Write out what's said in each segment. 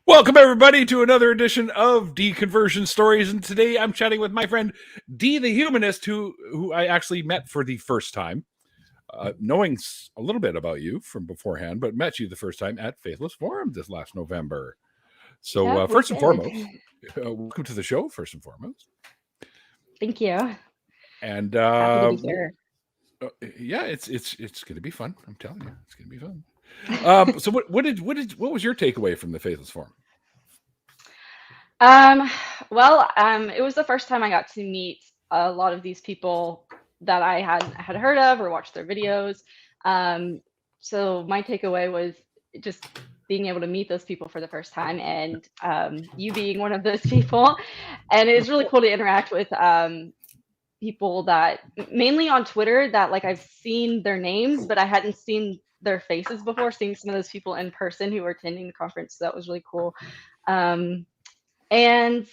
Welcome, everybody, to another edition of Deconversion Stories. And today I'm chatting with my friend Dee The Humanist, who I actually met for the first time, knowing a little bit about you from beforehand, but met you the first time at Faithless Forum this last November. So Yeah, we first and did. foremost, welcome to the show, first and foremost. Thank you. And Happy to be here. yeah, it's going to be fun. I'm telling you, it's going to be fun. So what was your takeaway from the Faithless Forum? It was the first time I got to meet a lot of these people that I had heard of or watched their videos. So my takeaway was just being able to meet those people for the first time, and you being one of those people. And it was really cool to interact with people that mainly on Twitter that like I've seen their names, but I hadn't seen their faces before. Seeing some of those people in person who were attending the conference, so that was really cool. And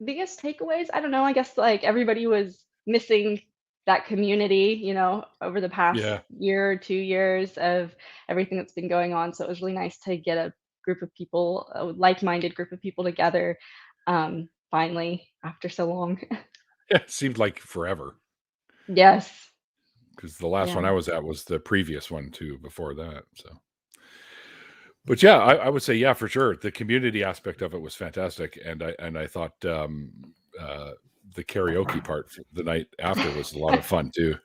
biggest takeaways, I don't know, I guess like everybody was missing that community, over the past year or 2 years of everything that's been going on. So it was really nice to get a group of people, a like-minded group of people together, finally, after so long. Yeah, it seemed like forever. Yes. Because the last one I was at was the previous one too, before that. So, but yeah, I would say, yeah, for sure. The community aspect of it was fantastic. And I thought the karaoke part the night after was a lot of fun too.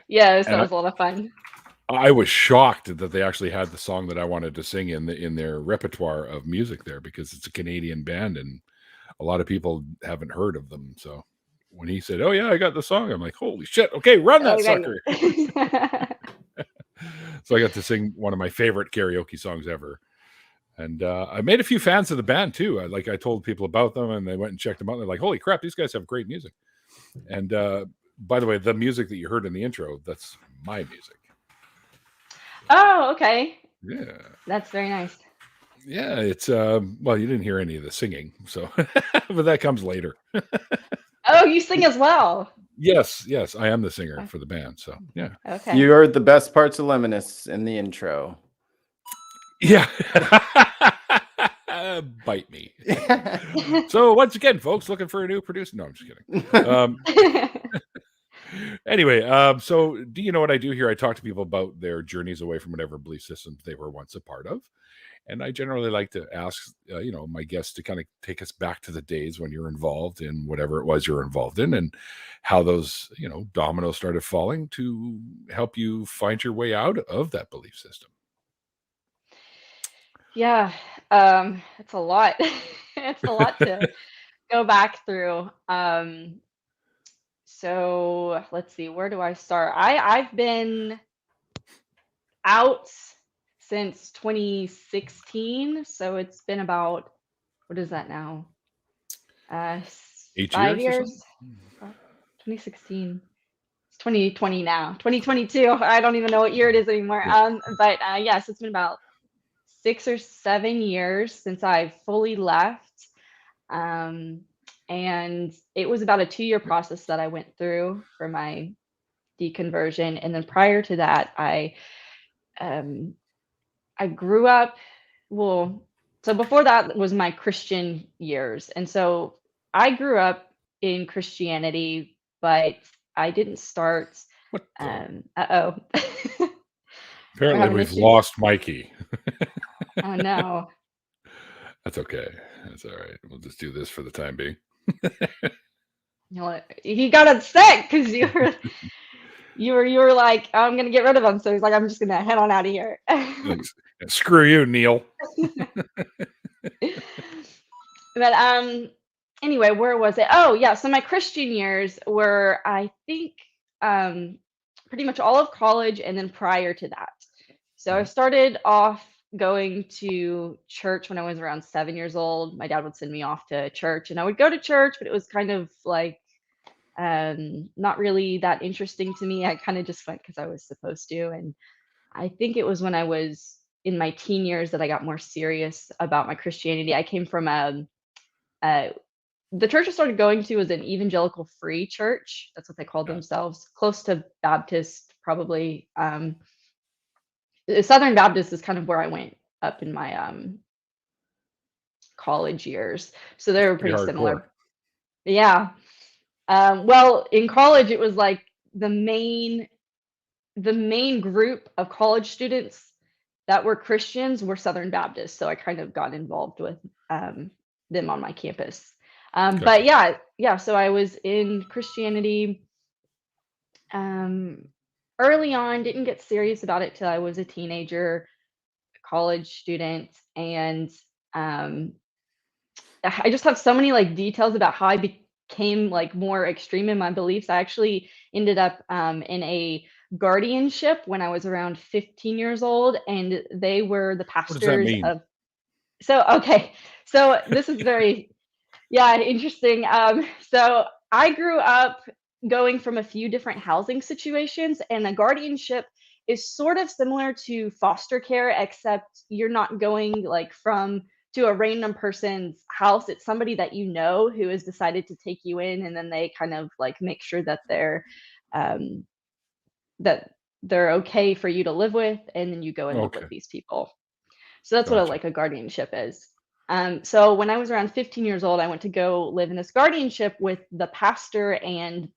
Yes, that was a lot of fun. I was shocked that they actually had the song that I wanted to sing in their repertoire of music there, because it's a Canadian band and a lot of people haven't heard of them. So when he said, "Oh yeah, I got the song," I'm like, "Holy shit! Okay, run that sucker!" So I got to sing one of my favorite karaoke songs ever, and I made a few fans of the band too. I told people about them, and they went and checked them out. And they're like, "Holy crap, these guys have great music!" And by the way, the music that you heard in the intro, that's my music. Oh, okay. Yeah, that's very nice. Yeah, it's well, you didn't hear any of the singing, so but that comes later. Oh, you sing as well. Yes, I am the singer for the band. So yeah. Okay. You heard the best parts of Lemonists in the intro. Yeah. Bite me. So once again, folks, looking for a new producer. No, I'm just kidding. Anyway, so do you know what I do here? I talk to people about their journeys away from whatever belief systems they were once a part of. And I generally like to ask, my guests to kind of take us back to the days when you're involved in whatever it was you're involved in, and how those, dominoes started falling to help you find your way out of that belief system. Yeah, it's a lot. It's a lot to go back through. So let's see, where do I start? I've been out since 2016, so it's been about, what is that now? 5 years. 2016. It's 2020 now. 2022. I don't even know what year it is anymore. But yes, it's been about 6 or 7 years since I fully left. And it was about a 2-year process that I went through for my deconversion. And then prior to that, I grew up, so before that was my Christian years. And so I grew up in Christianity, but I didn't start. Uh-oh. Apparently we've lost Mikey. Oh no. That's okay. That's all right. We'll just do this for the time being. He got upset because you were like, oh, I'm gonna get rid of him. So he's like, I'm just gonna head on out of here. Screw you, Neil. But anyway, where was it? Oh yeah, so my Christian years were, I think, pretty much all of college and then prior to that. So I started off going to church when I was around 7 years old. My dad would send me off to church, and I would go to church, but it was kind of like not really that interesting to me. I kind of just went because I was supposed to. And I think it was when I was in my teen years that I got more serious about my Christianity. I came from the church I started going to was an evangelical free church. That's what they called themselves, close to Baptist, probably. Southern Baptist is kind of where I went up in my college years. So they were Pretty pretty hardcore. similar. Yeah. Well, in college, it was like the main group of college students that were Christians were Southern Baptists. So I kind of got involved with them on my campus. Gotcha. But yeah. So I was in Christianity early on. Didn't get serious about it till I was a teenager, college student, and I just have so many like details about how I became like more extreme in my beliefs. I actually ended up in a guardianship when I was around 15 years old, and they were the What does that pastors mean? of. So okay, so this is very interesting. So I grew up going from a few different housing situations, and a guardianship is sort of similar to foster care, except you're not going like from to a random person's house. It's somebody that you know who has decided to take you in, and then they kind of like make sure that um, they're okay for you to live with, and then you go and live Okay. with these people. So that's what Gotcha. like a guardianship is. So when I was around 15 years old, I went to go live in this guardianship with the pastor and,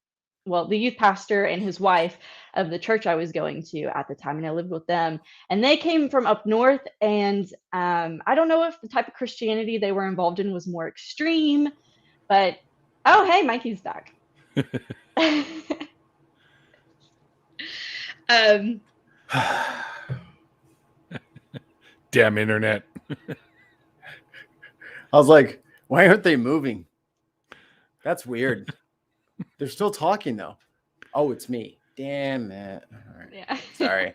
well, the youth pastor and his wife of the church I was going to at the time, and I lived with them. And they came from up north, and I don't know if the type of Christianity they were involved in was more extreme, but oh, hey, Mikey's back. um, Damn internet. I was like, why aren't they moving? That's weird. They're still talking though. Oh, it's me. Damn it. All right. yeah. Sorry.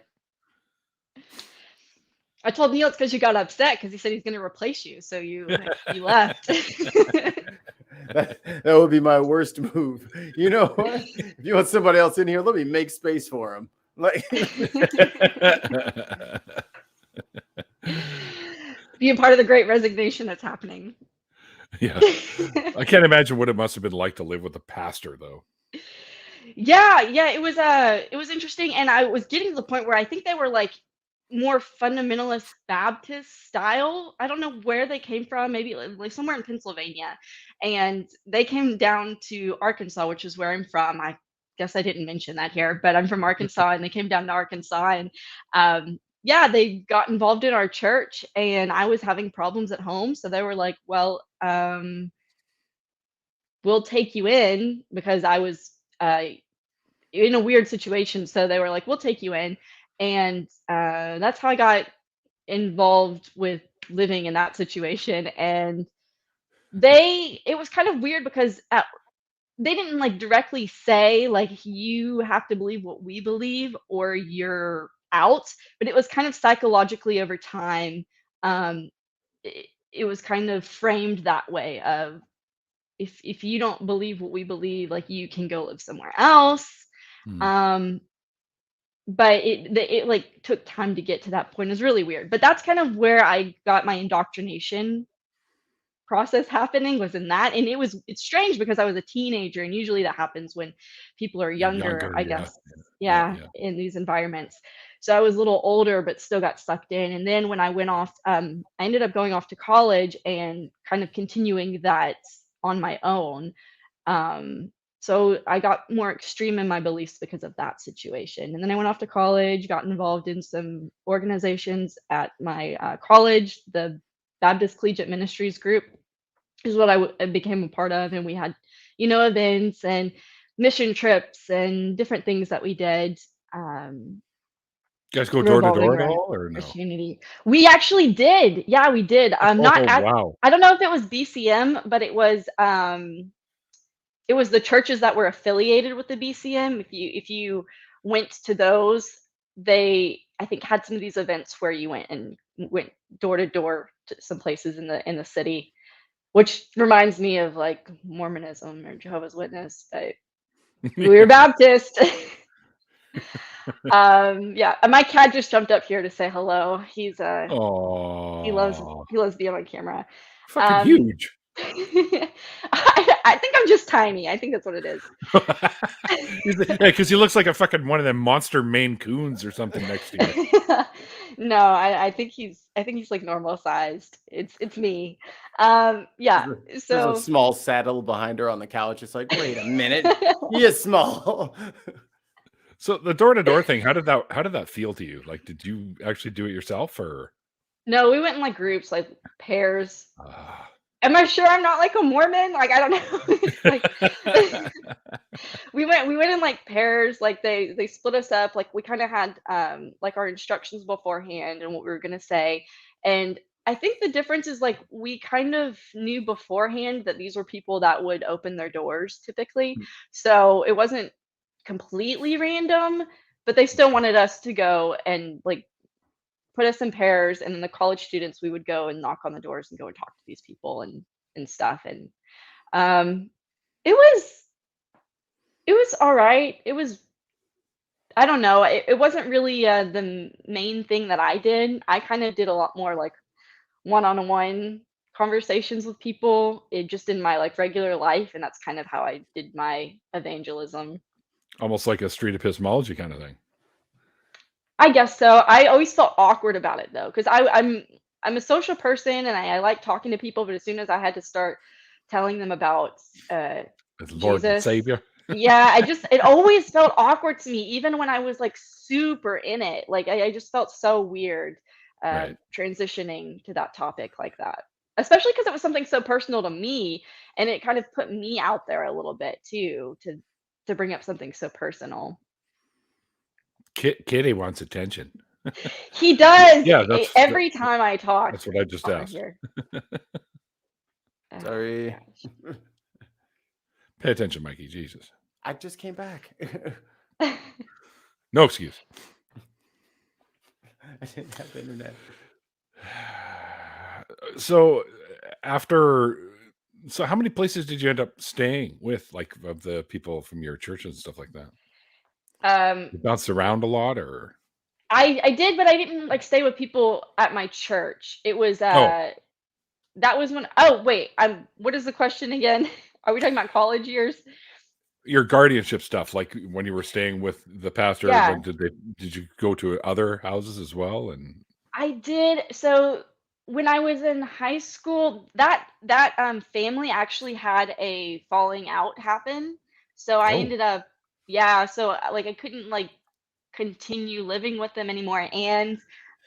I told Neil it's because you got upset because he said he's going to replace you, so you left. That would be my worst move. You know what? If you want somebody else in here, let me make space for him. Like Be a part of the great resignation that's happening. Yeah. I can't imagine what it must have been like to live with a pastor though. Yeah, it was interesting, and I was getting to the point where I think they were like more fundamentalist Baptist style. I don't know where they came from, maybe like somewhere in Pennsylvania, and they came down to Arkansas, which is where I'm from. I guess I didn't mention that here, but I'm from Arkansas, and they came down to Arkansas, and yeah, they got involved in our church, and I was having problems at home, so they were like, well, we'll take you in, because I was in a weird situation. So they were like, we'll take you in. And that's how I got involved with living in that situation. And it was kind of weird because they didn't like directly say, like, you have to believe what we believe or you're out. But it was kind of psychologically over time. It was kind of framed that way of, if you don't believe what we believe, like, you can go live somewhere else. Hmm. But it like took time to get to that point. It was really weird. But that's kind of where I got my indoctrination process happening, was in that. And it's strange because I was a teenager, and usually that happens when people are younger, I Yeah. guess. Yeah, in these environments. So I was a little older but still got sucked in. And then when I went off, I ended up going off to college and kind of continuing that on my own. So I got more extreme in my beliefs because of that situation. And then I went off to college, got involved in some organizations at my college. The Baptist Collegiate Ministries group is what I became a part of. And we had, events and mission trips and different things that we did. You guys go door to Revolving door at around all or no? Christianity. We actually did. Yeah, we did. Not Oh at, wow. I don't know if it was BCM, but it was the churches that were affiliated with the BCM. If you went to those, they, I think, had some of these events where you went door to door to some places in the city, which reminds me of like Mormonism or Jehovah's Witness, but we were Baptist. Yeah, my cat just jumped up here to say hello. He loves Oh, being on camera. fucking huge. I think I'm just tiny. I think that's what it is. Yeah, because he looks like a fucking one of them monster Maine Coons or something next to you. No, I think he's like normal sized. It's me. Yeah. There's a So small saddle behind her on the couch. It's like, wait a minute, he is small. So the door-to-door thing, how did that feel to you? Like, did you actually do it yourself, or? no, we went in like groups, like pairs. Ah. Am I sure I'm not like a Mormon? Like I don't know. Like we went in like pairs, like they split us up, like we kind of had like our instructions beforehand and what we were going to say. And I think the difference is like we kind of knew beforehand that these were people that would open their doors typically. So it wasn't completely random, but they still wanted us to go and like put us in pairs, and then the college students, we would go and knock on the doors and go and talk to these people and stuff. And um it was it was all right. It was, I don't know. It wasn't really the main thing that I did. I kind of did a lot more like one-on-one conversations with people, just in my like regular life, and that's kind of how I did my evangelism. Almost like a street epistemology kind of thing. I guess so. I always felt awkward about it though, because I'm a social person and I like talking to people, but as soon as I had to start telling them about As Lord and Jesus, Savior. yeah, it always felt awkward to me, even when I was like super in it. Like I just felt so weird Right. transitioning to that topic like that, especially because it was something so personal to me, and it kind of put me out there a little bit too to bring up something so personal. Kitty wants attention. He does Yeah, every time I talk that's what I just on asked. here. Oh Sorry. gosh. Pay attention, Mikey. Jesus. I just came back. No excuse. I didn't have internet. So so how many places did you end up staying with, like, of the people from your church and stuff like that? Um, You bounced around a lot, or? I did, but I didn't like stay with people at my church. It was Oh, that was when, oh wait, what is the question again? Are we talking about college years? your guardianship stuff, like when you were staying with the pastor, Yeah, like did you go to other houses as well? And I did. So when I was in high school, that family actually had a falling out happen. So I oh, ended up, yeah, so like I couldn't like continue living with them anymore, and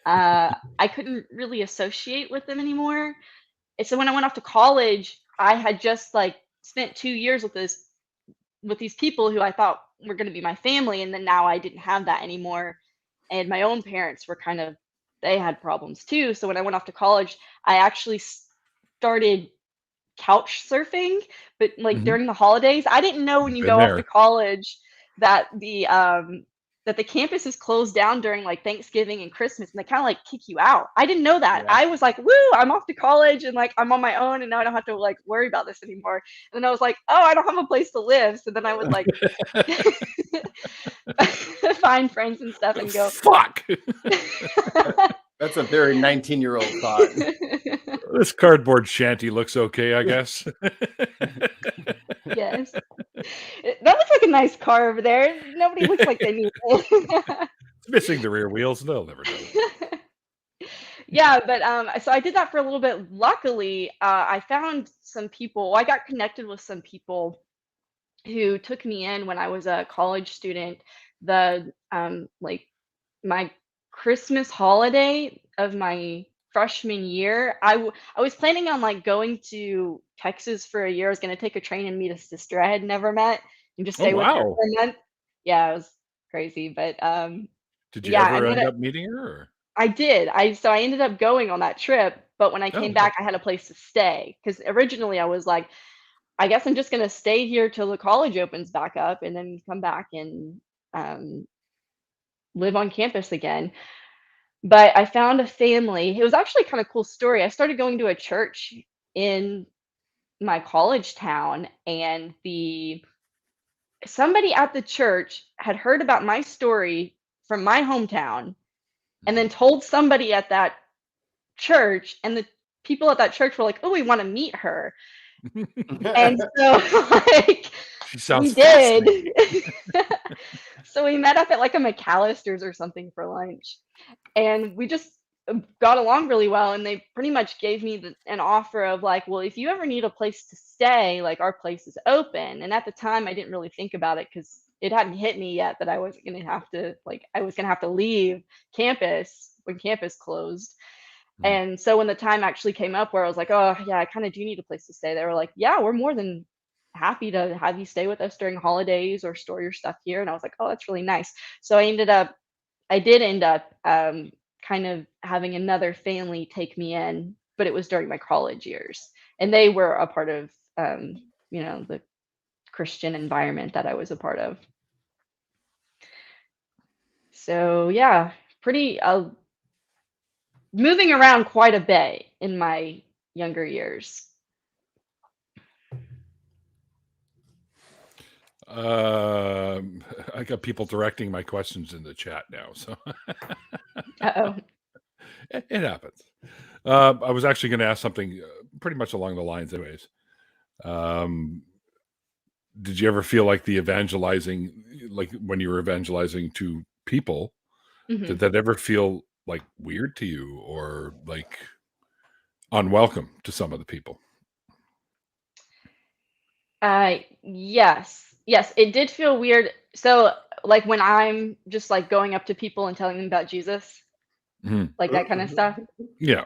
I couldn't really associate with them anymore. And so when I went off to college, I had just like spent 2 years with these people who I thought were going to be my family, and then now I didn't have that anymore. And my own parents were kind of, they had problems too. So when I went off to college, I actually started couch surfing, but like mhm, during the holidays. I didn't know when you been go off to there. college that the campus is closed down during like Thanksgiving and Christmas, and they kind of like kick you out. I didn't know that. Yeah. I was like, "Woo, I'm off to college and like I'm on my own and now I don't have to like worry about this anymore." And then I was like, "Oh, I don't have a place to live." So then I would like find friends and stuff and go. Fuck. That's a very 19-year-old thought. This cardboard shanty looks okay, I guess. Yes. That looks like a nice car over there. Nobody looks like they need it. It's missing the rear wheels. They'll never know. Yeah, but so I did that for a little bit. Luckily, I found some people. I got connected with some people who took me in when I was a college student. The like my Christmas holiday of my freshman year, I was planning on like going to Texas for a year. I was gonna take a train and meet a sister I had never met and just Oh, stay with her wow. for a month. Yeah, it was crazy, but Did you yeah, I ever ended end up, up meeting her? Or? I did. I ended up going on that trip, but when I Oh, came okay. back, I had a place to stay because originally I was like, I guess I'm just gonna stay here till the college opens back up and then come back and um, live on campus again. But I found a family. It was actually kind of cool story. I started going to a church in my college town, and the somebody at the church had heard about my story from my hometown and then told somebody at that church, and the people at that church were like, oh, we want to meet her. And so like She sounds we did. fascinating. So we met up at like a McAllister's or something for lunch, and we just got along really well. And they pretty much gave me an offer of like, well, if you ever need a place to stay, like our place is open. And at the time, I didn't really think about it because it hadn't hit me yet that I wasn't going to have to I was going to have to leave campus when campus closed. And so when the time actually came up where I was like, oh yeah, I kind of do need a place to stay, they were like, yeah, we're more than happy to have you stay with us during holidays or store your stuff here. And I was like, oh, that's really nice. So I did end up kind of having another family take me in, but it was during my college years. And they were a part of, the Christian environment that I was a part of. So yeah, pretty moving around quite a bit in my younger years. I got people directing my questions in the chat now, so Uh-oh. it happens. I was actually going to ask something pretty much along the lines, anyways. Did you ever feel like the evangelizing, like when you were evangelizing to people, did that ever feel like weird to you or like unwelcome to some of the people? Yes, it did feel weird. So like when I'm just like going up to people and telling them about Jesus, like that kind of stuff. Yeah.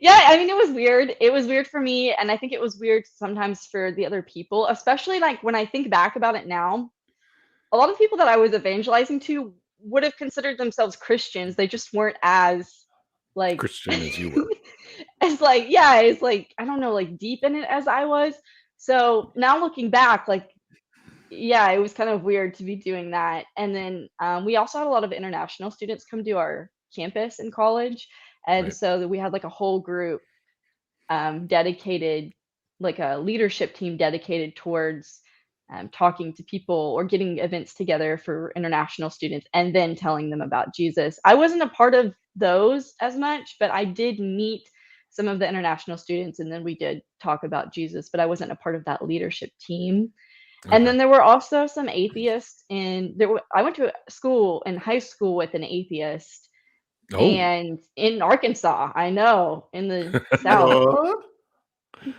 Yeah, I mean, it was weird. It was weird for me, and I think it was weird sometimes for the other people, especially like when I think back about it now. A lot of people that I was evangelizing to would have considered themselves Christians. They just weren't as like Christian as you were. it's like I don't know, like deep in it as I was. So now looking back, like yeah, it was kind of weird to be doing that. And then we also had a lot of international students come to our campus in college, and Right. so we had like a whole group dedicated, like a leadership team dedicated towards talking to people or getting events together for international students and then telling them about Jesus. I wasn't a part of those as much, but I did meet some of the international students and then we did talk about Jesus, but I wasn't a part of that leadership team. And Okay. then there were also some atheists, and I went to school in high school with an atheist, Oh, and in Arkansas, I know, in the South. What?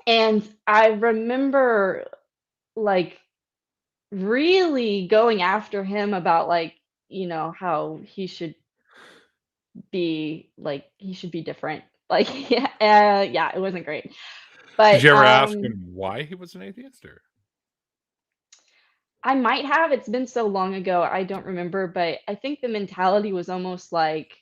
And I remember like really going after him about like, how he should be different. Like yeah, it wasn't great. did But you ever ask him why he was an atheist? Or I might have. It's been so long ago, I don't remember, but I think the mentality was almost like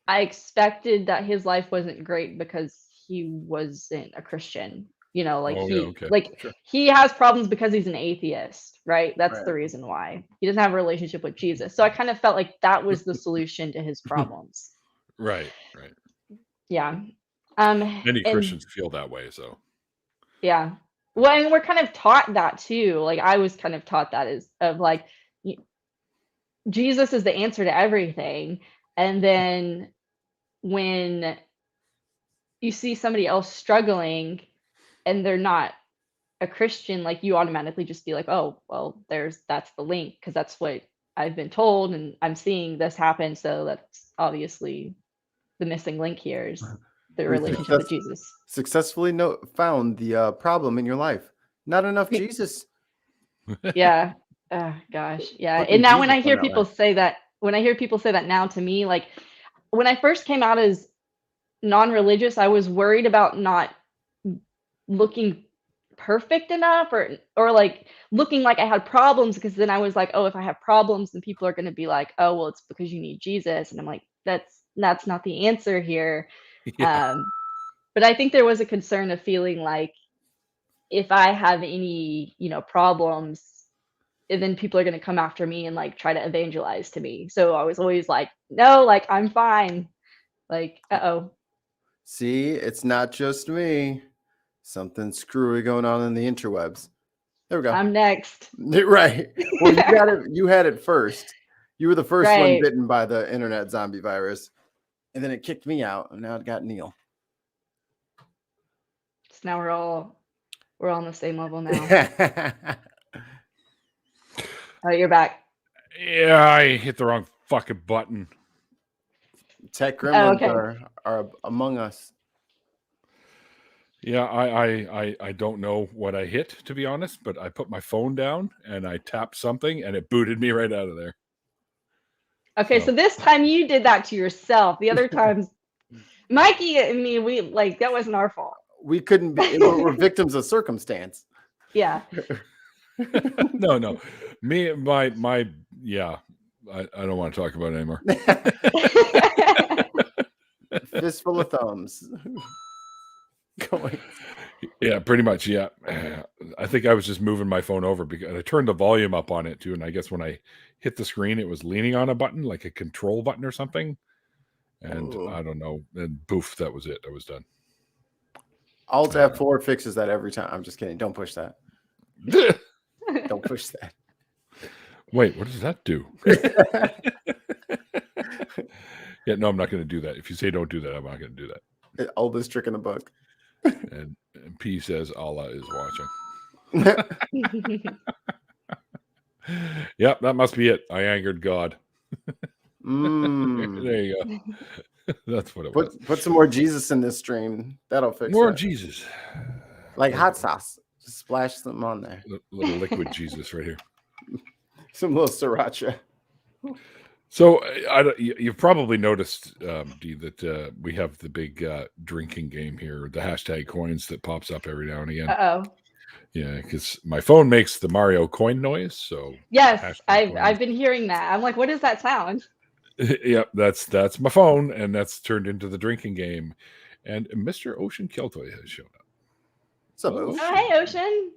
I expected that his life wasn't great because he wasn't a Christian. Like oh yeah, okay, sure. he has problems because he's an atheist, right? That's the Right. reason why. He doesn't have a relationship with Jesus. So I kind of felt like that was the solution to his problems. Right. Yeah. Many And Christians feel that way, so yeah. Well, and we're kind of taught that too. Like I was kind of taught that is of like y- Jesus is the answer to everything. And then when you see somebody else struggling and they're not a Christian, like you automatically just be like, oh, well, that's the link because that's what I've been told and I'm seeing this happen. So that's obviously the missing link here is the We relationship with Jesus. successfully found the problem in your life. Not enough Jesus. Yeah. Oh, gosh. Yeah. Putting And now when Jesus I on hear that people list. say that, now to me, like when I first came out as non-religious, I was worried about not looking perfect enough or like looking like I had problems because then I was like, oh, if I have problems, then people are going to be like, oh, well, it's because you need Jesus. And I'm like, that's not the answer here. yeah. But I think there was a concern of feeling like if I have any, problems, then people are going to come after me and like try to evangelize to me. So I was always like, no, like I'm fine. Like, uh-oh. See, it's not just me. Something screwy going on in the interwebs. There we go. I'm next. Right. Well, you had it first. You were the first one Right. bitten by the internet zombie virus. and then it kicked me out, and now it got Neil. So now we're all on the same level now. Oh, you're back. Yeah, I hit the wrong fucking button. Tech gremlins okay. are among us. Yeah, I don't know what I hit, to be honest, but I put my phone down and I tapped something and it booted me right out of there. Okay, so this time you did that to yourself. The other times, Mikey and me, we like that wasn't our fault. We couldn't be. We're victims of circumstance. Yeah. No. Me, my, yeah. I don't want to talk about it anymore. Fistful of thumbs. Going. Yeah, pretty much. Yeah. I think I was just moving my phone over because I turned the volume up on it too. And I guess when I hit the screen, it was leaning on a button, like a control button or something. And I don't know. And poof, that was it. I was done. Alt F4 fixes that every time. I'm just kidding. Don't push that. Don't push that. Wait, what does that do? Yeah, no, I'm not going to do that. If you say don't do that, I'm not going to do that. The oldest trick in the book. And P says Allah is watching. Yep, that must be it. I angered God. There you go. That's what it was. Put some more Jesus in this stream. That'll fix more that. Jesus. Like hot sauce. Just splash some on there. Little liquid Jesus right here. Some little sriracha. So you've probably noticed, Dee, that we have the big drinking game here, the hashtag coins that pops up every now and again. Uh-oh. Yeah, because my phone makes the Mario coin noise. So yes, I've been hearing that. I'm like, what does that sound? Yep, that's my phone, and that's turned into the drinking game. And Mr. Ocean Keltoy has shown up. What's up, Ocean? Oh, hey, Ocean.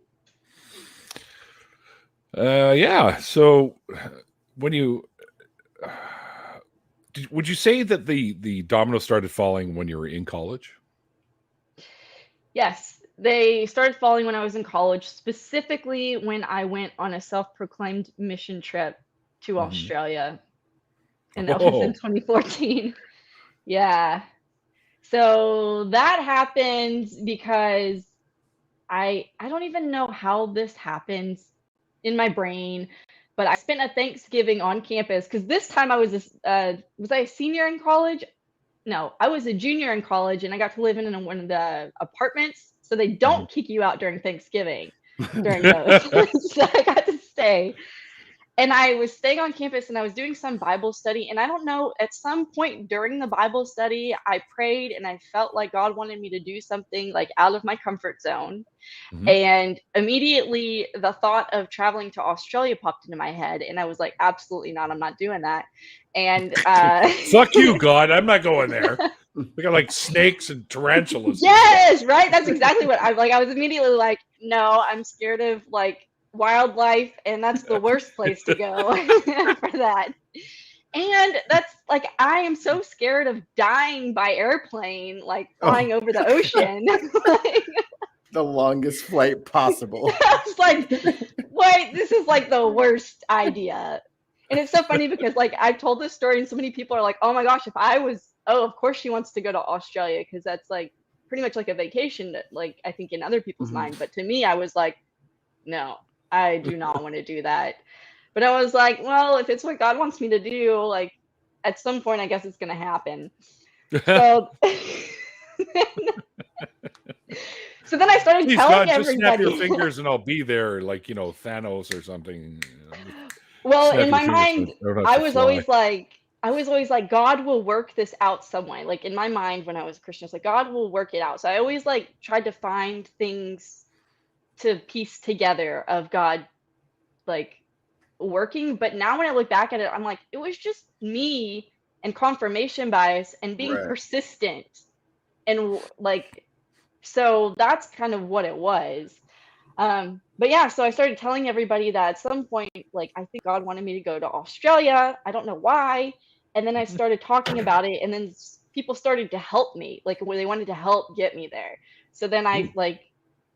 Yeah. So when you would you say that the dominoes started falling when you were in college? Yes, they started falling when I was in college, specifically when I went on a self-proclaimed mission trip to Australia. And that was in 2014. Yeah. So that happened because I don't even know how this happens in my brain, but I spent a Thanksgiving on campus because this time I was was I a senior in college? No, I was a junior in college, and I got to live in one of the apartments, so they don't kick you out during Thanksgiving during those. So I got to stay. And I was staying on campus and I was doing some Bible study. And I don't know, at some point during the Bible study, I prayed and I felt like God wanted me to do something like out of my comfort zone. And immediately the thought of traveling to Australia popped into my head. And I was like, absolutely not. I'm not doing that. And fuck you, God. I'm not going there. We got like snakes and tarantulas. Yes, right. That's exactly what I like. I was immediately like, no, I'm scared of like wildlife, and that's the worst place to go for that. And that's like, I am so scared of dying by airplane, like flying over the ocean. Like, the longest flight possible. I was like, wait, this is like the worst idea. And it's so funny because like I've told this story and so many people are like, oh my gosh, if I was, oh, of course she wants to go to Australia because that's like pretty much like a vacation that like I think in other people's mind. But to me, I was like, no, I do not want to do that. But I was like, well, if it's what God wants me to do, like at some point, I guess it's going to happen. So, so then I started telling everybody. Just snap your fingers and I'll be there, like, you know, Thanos or something. Well, in my mind, I was always like, God will work this out some way. Like in my mind, when I was a Christian, it's like, God will work it out. So I always like tried to find things to piece together of God like working. But now when I look back at it, I'm like, it was just me and confirmation bias and being persistent. And like, so that's kind of what it was. But yeah, so I started telling everybody that at some point, like, I think God wanted me to go to Australia. I don't know why. And then I started talking about it, and then people started to help me, like where they wanted to help get me there. So then I like,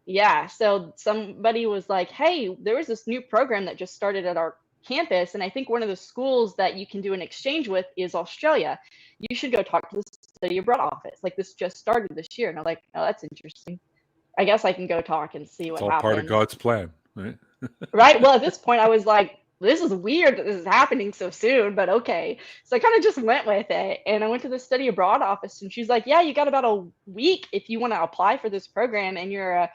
yeah, so somebody was like, hey, there was this new program that just started at our campus, and I think one of the schools that you can do an exchange with is Australia. You should go talk to the study abroad office. Like, this just started this year. And I'm like, oh, that's interesting. I guess I can go talk and see what It's all happens. part of God's plan, right? Right. Well, at this point, I was like, this is weird that this is happening so soon, but okay. So I kind of just went with it. And I went to the study abroad office, and she's like, yeah, you got about a week if you want to apply for this program, and you're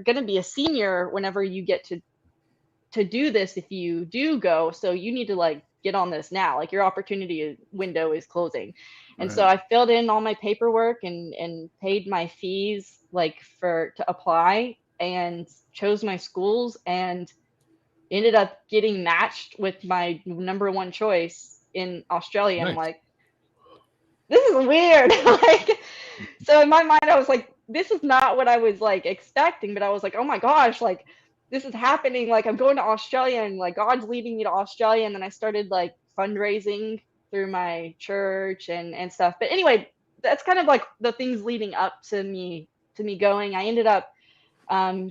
going to be a senior whenever you get to do this if you do go. So you need to like get on this now. Like, your opportunity window is closing. And so I filled in all my paperwork and paid my fees like to apply, and chose my schools, and ended up getting matched with my number one choice in Australia. Nice. And I'm like, this is weird. Like, so in my mind, I was like, this is not what I was like expecting, but I was like, oh my gosh, like, this is happening. Like, I'm going to Australia, and like God's leading me to Australia. And then I started like fundraising through my church and stuff. But anyway, that's kind of like the things leading up to me going. I ended up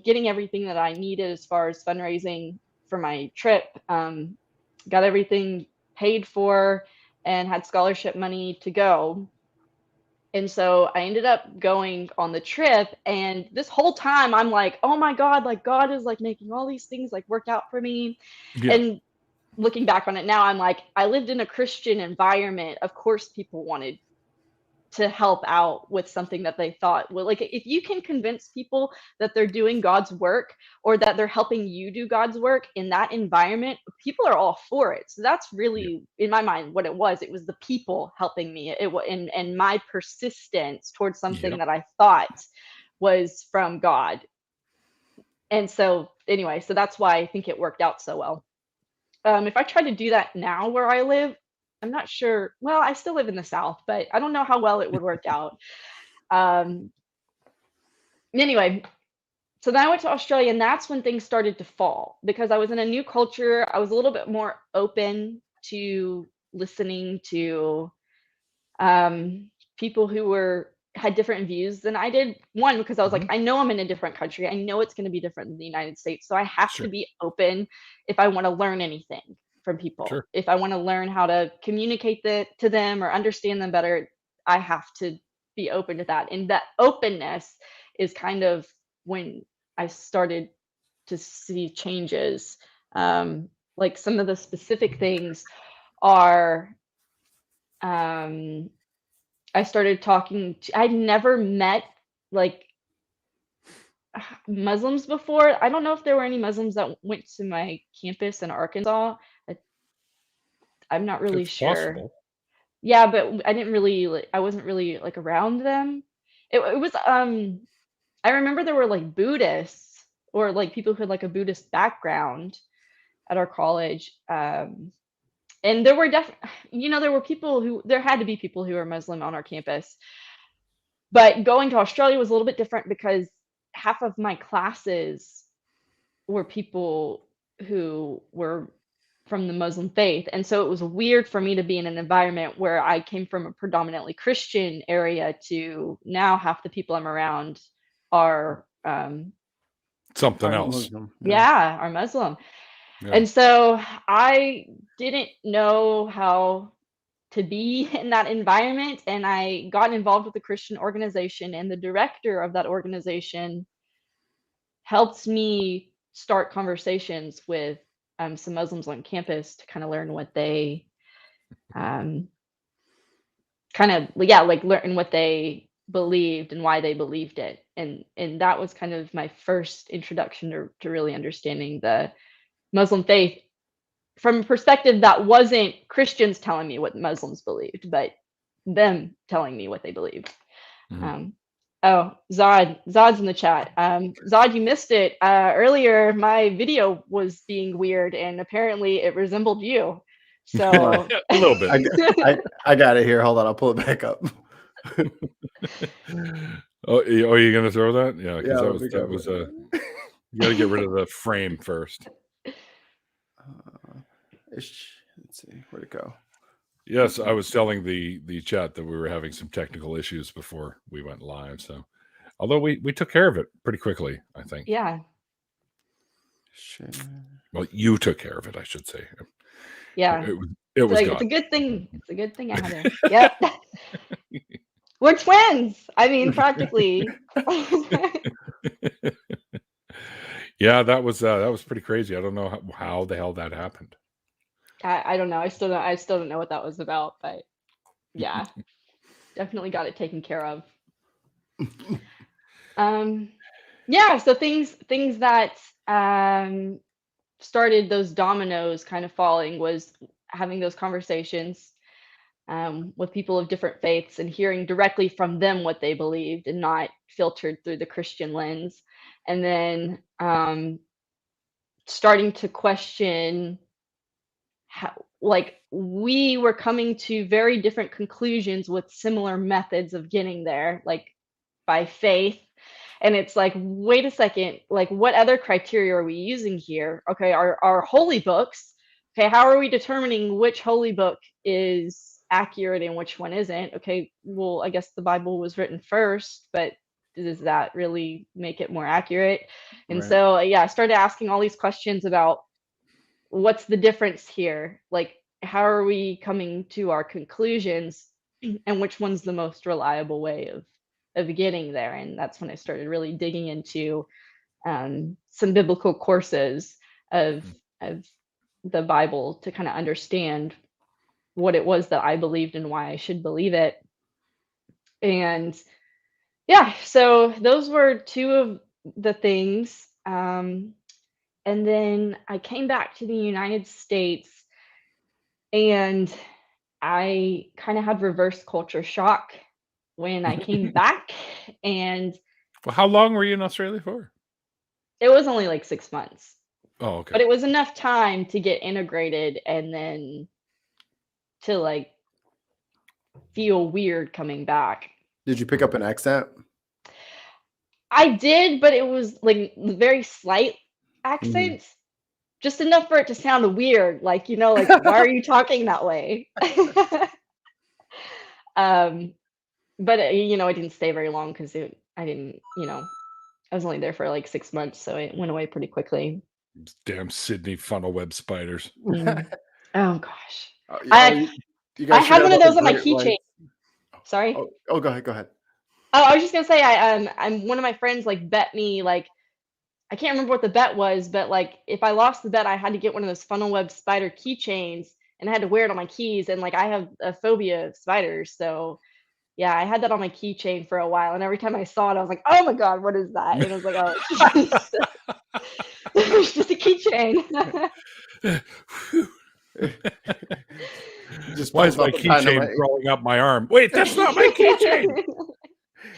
getting everything that I needed as far as fundraising for my trip. Got everything paid for and had scholarship money to go. And so I ended up going on the trip, and this whole time I'm like, oh my God, like God is like making all these things like work out for me. Yeah. And looking back on it now, I'm like, I lived in a Christian environment. Of course, people wanted to help out with something that they thought, well, like, if you can convince people that they're doing God's work, or that they're helping you do God's work in that environment, people are all for it. So that's really, in my mind, what it was. It was the people helping me. It was, and my persistence towards something that I thought was from God. And so anyway, so that's why I think it worked out so well. If I try to do that now where I live, I'm not sure. Well, I still live in the South, but I don't know how well it would work out. Anyway, so then I went to Australia, and that's when things started to fall, because I was in a new culture. I was a little bit more open to listening to people who had different views than I did. One, because I was like, I know I'm in a different country. I know it's going to be different than the United States. So I have to be open if I want to learn anything from people. Sure. If I want to learn how to communicate to them or understand them better, I have to be open to that. And that openness is kind of when I started to see changes. Like, some of the specific things are, I started talking to, I'd never met like Muslims before. I don't know if there were any Muslims that went to my campus in Arkansas. I'm not really It's sure. possible. Yeah, but I wasn't really like around them. It was I remember there were like Buddhists, or like people who had like a Buddhist background at our college. And there were there had to be people who were Muslim on our campus. But going to Australia was a little bit different, because half of my classes were people who were from the Muslim faith. And so it was weird for me to be in an environment where I came from a predominantly Christian area to now half the people I'm around are something else. Muslim. Are Muslim. Yeah. And so I didn't know how to be in that environment, and I got involved with a Christian organization, and the director of that organization helped me start conversations with some Muslims on campus to kind of learn what they learn what they believed and why they believed it. And that was kind of my first introduction to really understanding the Muslim faith from a perspective that wasn't Christians telling me what Muslims believed, but them telling me what they believed. Zod's in the chat. Zod, you missed it. Earlier, my video was being weird, and apparently it resembled you. So a little bit. I got it here. Hold on, I'll pull it back up. Oh, you're gonna throw that? Yeah, because Yeah, that was you got to get rid of the frame first. Let's see, where'd it go? Yes, I was telling the chat that we were having some technical issues before we went live. So, although we took care of it pretty quickly, I think. Yeah. Shit. Well, you took care of it, I should say. Yeah. It was Like, gone. it's a good thing. It's a good thing I had her. Yep. We're twins. I mean, practically. Yeah, that was pretty crazy. I don't know how the hell that happened. I don't know. I still don't know what that was about, but yeah, definitely got it taken care of. Yeah, so things that started those dominoes kind of falling was having those conversations with people of different faiths and hearing directly from them what they believed and not filtered through the Christian lens. And then starting to question how, like, we were coming to very different conclusions with similar methods of getting there, like by faith. And it's like, wait a second, like, what other criteria are we using here? Okay, our holy books. Okay, how are we determining which holy book is accurate and which one isn't? Okay, well, I guess the Bible was written first, but does that really make it more accurate? And Right. so, yeah, I started asking all these questions about what's the difference here? Like, how are we coming to our conclusions and which one's the most reliable way of getting there? And that's when I started really digging into some biblical courses of the Bible to kind of understand what it was that I believed and why I should believe it. And yeah, so those were two of the things. And then I came back to the United States and I kind of had reverse culture shock when I came back. And Well, how long were you in Australia for? it was only like 6 months, Oh, okay. but it was enough time to get integrated and then to like feel weird coming back. Did you pick up an accent? I did, but it was like very slight accents, just enough for it to sound weird. Like, like, why are you talking that way? But I didn't stay very long because I didn't, I was only there for like 6 months, so it went away pretty quickly. Damn Sydney funnel web spiders. Mm. Oh gosh, Oh, I you I guys had forgot one of about those the on my Great keychain. White. Sorry. Oh, go ahead. Go ahead. Oh, I was just gonna say I'm one of my friends like bet me like I can't remember what the bet was, but like if I lost the bet, I had to get one of those funnel web spider keychains and I had to wear it on my keys. And like I have a phobia of spiders, so yeah, I had that on my keychain for a while. And every time I saw it, I was like, "Oh my god, what is that?" And I was like, "Oh, it's just a keychain." Just Why is pulls my out the keychain dynamite. crawling up my arm? Wait, that's not my keychain.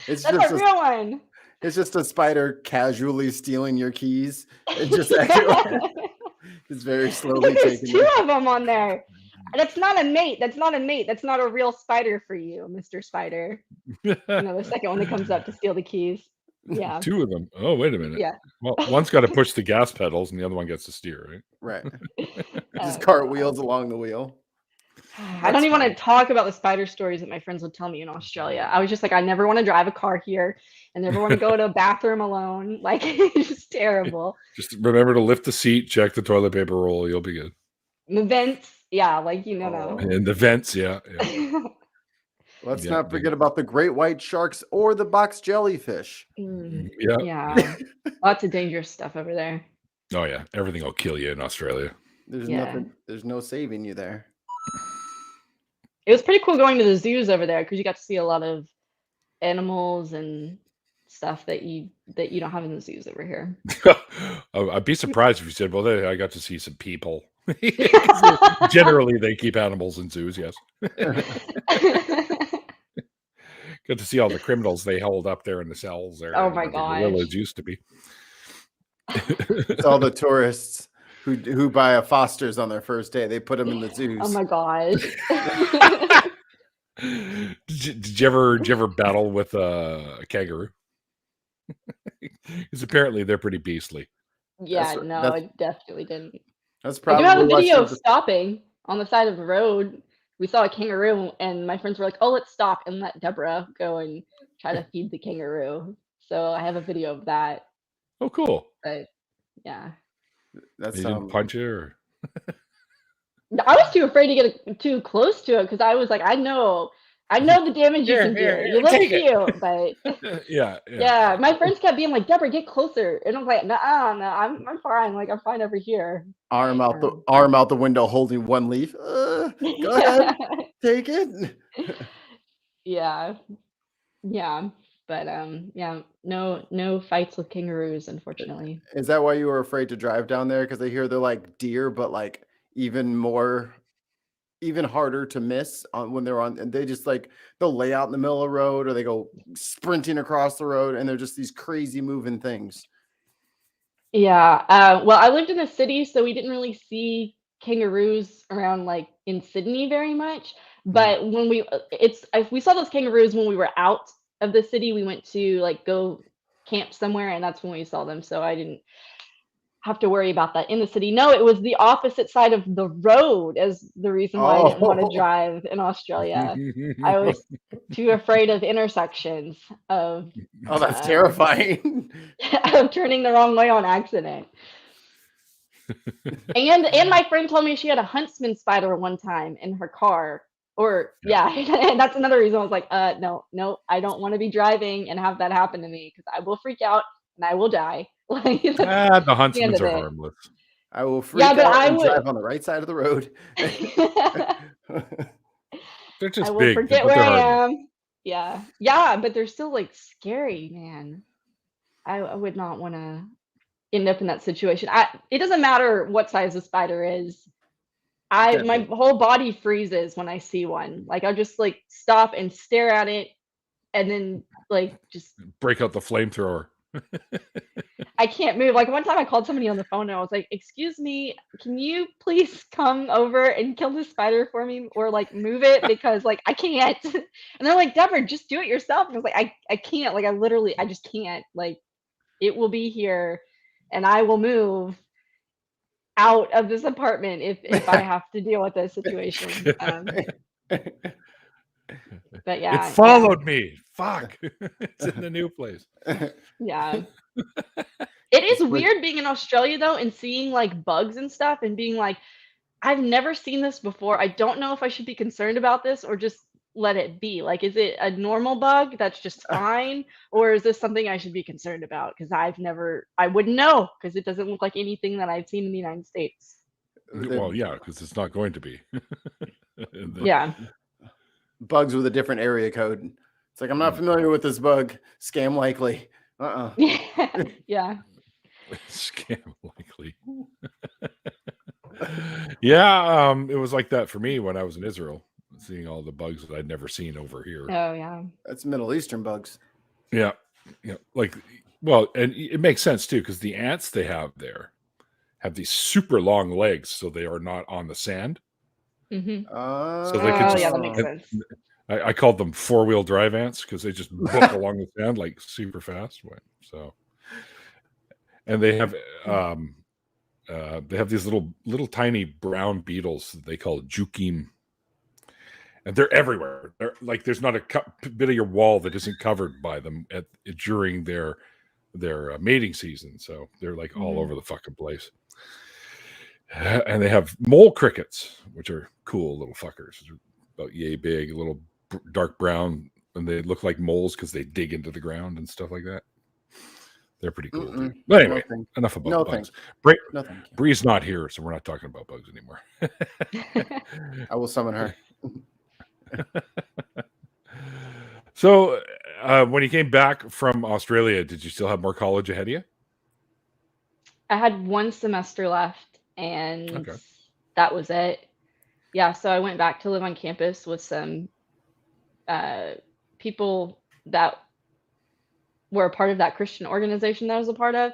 It's That's just a real one. it's just a spider casually stealing your keys and just it's very slowly There's taking two them. of them on there. That's not a mate. That's not a mate. That's not a real spider for you, Mr. Spider. The second one that comes up to steal the keys. Yeah. Two of them. Oh, wait a minute. Yeah. Well, one's got to push the gas pedals, and the other one gets to steer, right? Right. Just Oh, cartwheels along the wheel. I don't even want to talk about the spider stories that my friends would tell me in Australia. I was just like, I never want to drive a car here. I never want to go to a bathroom alone. Like, it's just terrible. Just remember to lift the seat, check the toilet paper roll. You'll be good. The vents, yeah, like Oh. And the vents, yeah. Let's Yeah, not forget about the great white sharks or the box jellyfish. Yeah. Yeah. Lots of dangerous stuff over there. Oh yeah, everything will kill you in Australia. There's Yeah. nothing. There's no saving you there. It was pretty cool going to the zoos over there because you got to see a lot of animals and stuff that you don't have in the zoos over here. I'd be surprised if you said, "Well, I got to see some people." Generally, they keep animals in zoos. Yes, got to see all the criminals they hold up there in the cells. There, Oh my where the gorillas gosh. used to be. It's all the tourists who buy a Foster's on their first day. They put them in the zoos. Oh my gosh. Did you ever battle with a kangaroo? Because apparently they're pretty beastly. Yeah, That's- no, that's- it definitely didn't. That's I do probably have a why video she of was- stopping on the side of the road. We saw a kangaroo, and my friends were like, "Oh, let's stop and let Deborah go and try to feed the kangaroo." So I have a video of that. Oh, cool. But yeah, That's They didn't punch you, or I was too afraid to get too close to it because I was like, I know the damage you can do. You look take it. cute, but yeah. yeah, my friends kept being like, Deborah, get closer, and I was like, no, I'm fine. Like I'm fine over here. Arm out the window, holding one leaf. Go ahead, take it. Yeah, yeah, but yeah, no fights with kangaroos, unfortunately. Is that why you were afraid to drive down there? Because they hear they're like deer, but like even harder to miss when they're on, and they just like they'll lay out in the middle of the road, or they go sprinting across the road, and they're just these crazy moving things. Yeah, well, I lived in a city, so we didn't really see kangaroos around like in Sydney very much. But when we saw those kangaroos when we were out of the city. We went to like go camp somewhere, and that's when we saw them. So I didn't have to worry about that in the city. No, it was the opposite side of the road as the reason why I didn't want to drive in Australia. I was too afraid of intersections of that's terrifying. of turning the wrong way on accident. And my friend told me she had a huntsman spider one time in her car. Or and that's another reason I was like, no, I don't want to be driving and have that happen to me because I will freak out and I will die. Like the huntsmen are harmless. I will freak out and drive on the right side of the road. They're just I will big. forget where I am. Yeah, but they're still like scary, man. I would not want to end up in that situation. It doesn't matter what size the spider is. My whole body freezes when I see one. Like I'll just like stop and stare at it, and then like just break out the flamethrower. I can't move. Like one time I called somebody on the phone and I was like, "Excuse me, can you please come over and kill this spider for me, or like move it because like I can't." And they're like, "Deborah, just do it yourself." And I was like, I can't. Like I just can't. Like it will be here, and I will move out of this apartment if I have to deal with this situation. But yeah, it followed me. Fuck, it's in the new place. Yeah. It is weird being in Australia though and seeing like bugs and stuff and being like, I've never seen this before. I don't know if I should be concerned about this or just let it be. Like, is it a normal bug that's just fine, or is this something I should be concerned about? Because I wouldn't know because it doesn't look like anything that I've seen in the United States. Well, yeah, because it's not going to be. Yeah. Bugs with a different area code. It's like, I'm not familiar with this bug. Scam likely. Yeah. Scam likely. Yeah, it was like that for me when I was in Israel, seeing all the bugs that I'd never seen over here. Oh yeah. That's Middle Eastern bugs. Yeah. Like, well, and it makes sense too, because the ants they have there have these super long legs, so they are not on the sand. Mm-hmm. So they can that makes sense. I called them 4-wheel drive ants because they just book along the sand like super fast. So, and they have these little tiny brown beetles that they call jukim, and they're everywhere. They're like, there's not a bit of your wall that isn't covered by them during their mating season. So they're like all over the fucking place. And they have mole crickets, which are cool little fuckers. They're about yay big, little dark brown, and they look like moles because they dig into the ground and stuff like that. They're pretty cool. Too. But anyway, enough about bugs. Bree's not here, so we're not talking about bugs anymore. I will summon her. So, when you came back from Australia, did you still have more college ahead of you? I had one semester left, and that was it. Yeah, so I went back to live on campus with some people that were a part of that Christian organization that I was a part of,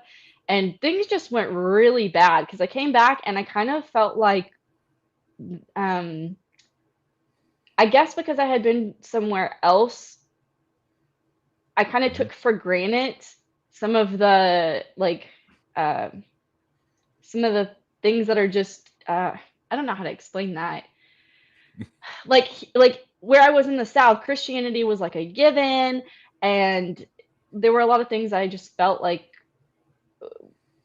and things just went really bad because I came back and I kind of felt like, I guess because I had been somewhere else, I kind of took for granted some of the some of the things that are just I don't know how to explain that. like where I was in the South, Christianity was like a given, and there were a lot of things I just felt like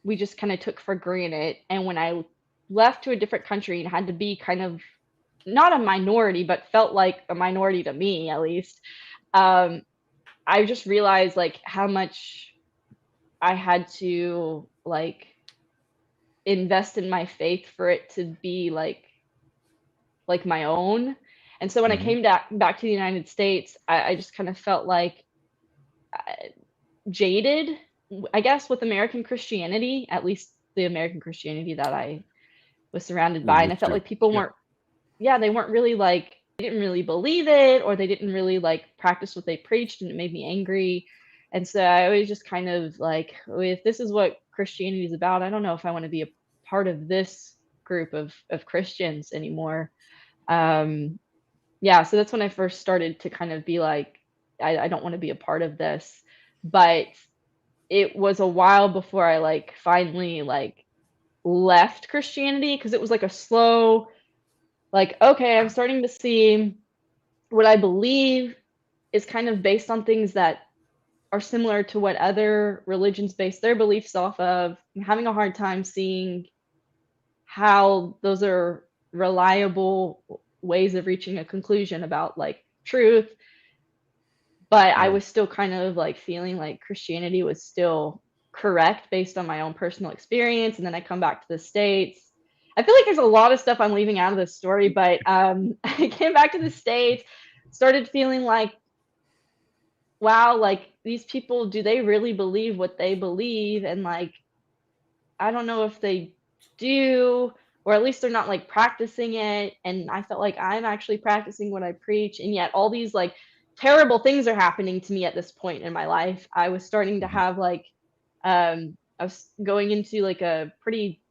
we just kind of took for granted. And when I left to a different country and had to be kind of not a minority, but felt like a minority to me at least, um, I just realized like how much I had to like invest in my faith for it to be like my own. And so when I Mhm. came back to the United States, I just kind of felt like jaded, I guess, with American Christianity, at least the American Christianity that I was surrounded You're by. And I used felt to. like people Yeah. weren't, yeah, they weren't really like, they didn't really believe it, or they didn't really like practice what they preached, and it made me angry. And so I was just kind of like, if this is what Christianity is about, I don't know if I want to be a part of this group of Christians anymore. Um, yeah, so that's when I first started to kind of be like, I don't want to be a part of this. But it was a while before I like finally like left Christianity, because it was like a slow, like, okay, I'm starting to see what I believe is kind of based on things that are similar to what other religions base their beliefs off of. I'm having a hard time seeing how those are reliable ways of reaching a conclusion about like truth. But I Yeah. was still kind of like feeling like Christianity was still correct based on my own personal experience. And then I come back to the States. I feel like there's a lot of stuff I'm leaving out of this story, but I came back to the States, started feeling like, wow, like these people, do they really believe what they believe? And like, I don't know if they do, or at least they're not like practicing it. And I felt like I'm actually practicing what I preach. And yet all these like terrible things are happening to me at this point in my life. I was starting to Mhm. have like, I was going into like a pretty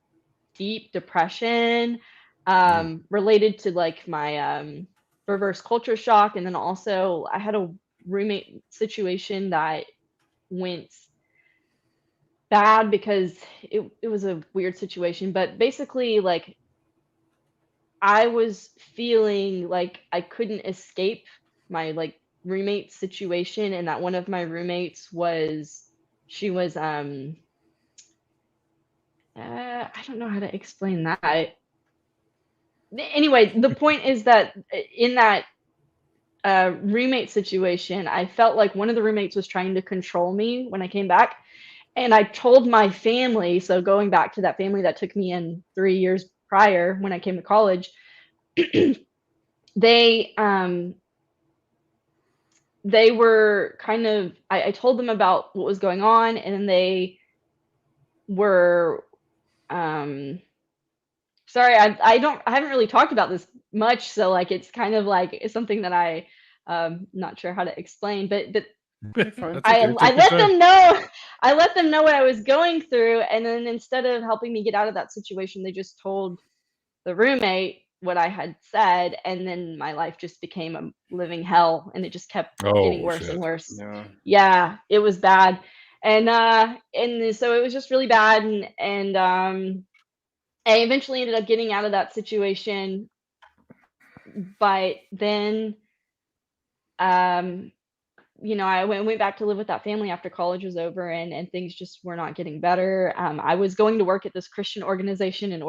deep depression, Yeah. related to like my reverse culture shock. And then also I had a roommate situation that went bad because it was a weird situation. But basically, like, I was feeling like I couldn't escape my like roommate situation, and that one of my roommates was, she was I don't know how to explain that. Anyway, the point is that in that roommate situation, I felt like one of the roommates was trying to control me when I came back. And I told my family, so going back to that family that took me in 3 years prior when I came to college, they they were kind of, I told them about what was going on, and then they were sorry, I haven't really talked about this much, so like it's kind of like it's something that I not sure how to explain, but You're fine. That's okay. I Take your let time. them know, I let them know what I was going through, and then instead of helping me get out of that situation, they just told the roommate what I had said, and then my life just became a living hell, and it just kept getting Oh worse and shit. worse. Yeah. Yeah, it was bad. And so it was just really bad, and I eventually ended up getting out of that situation, but then um I went back to live with that family after college was over, and things just were not getting better. I was going to work at this Christian organization in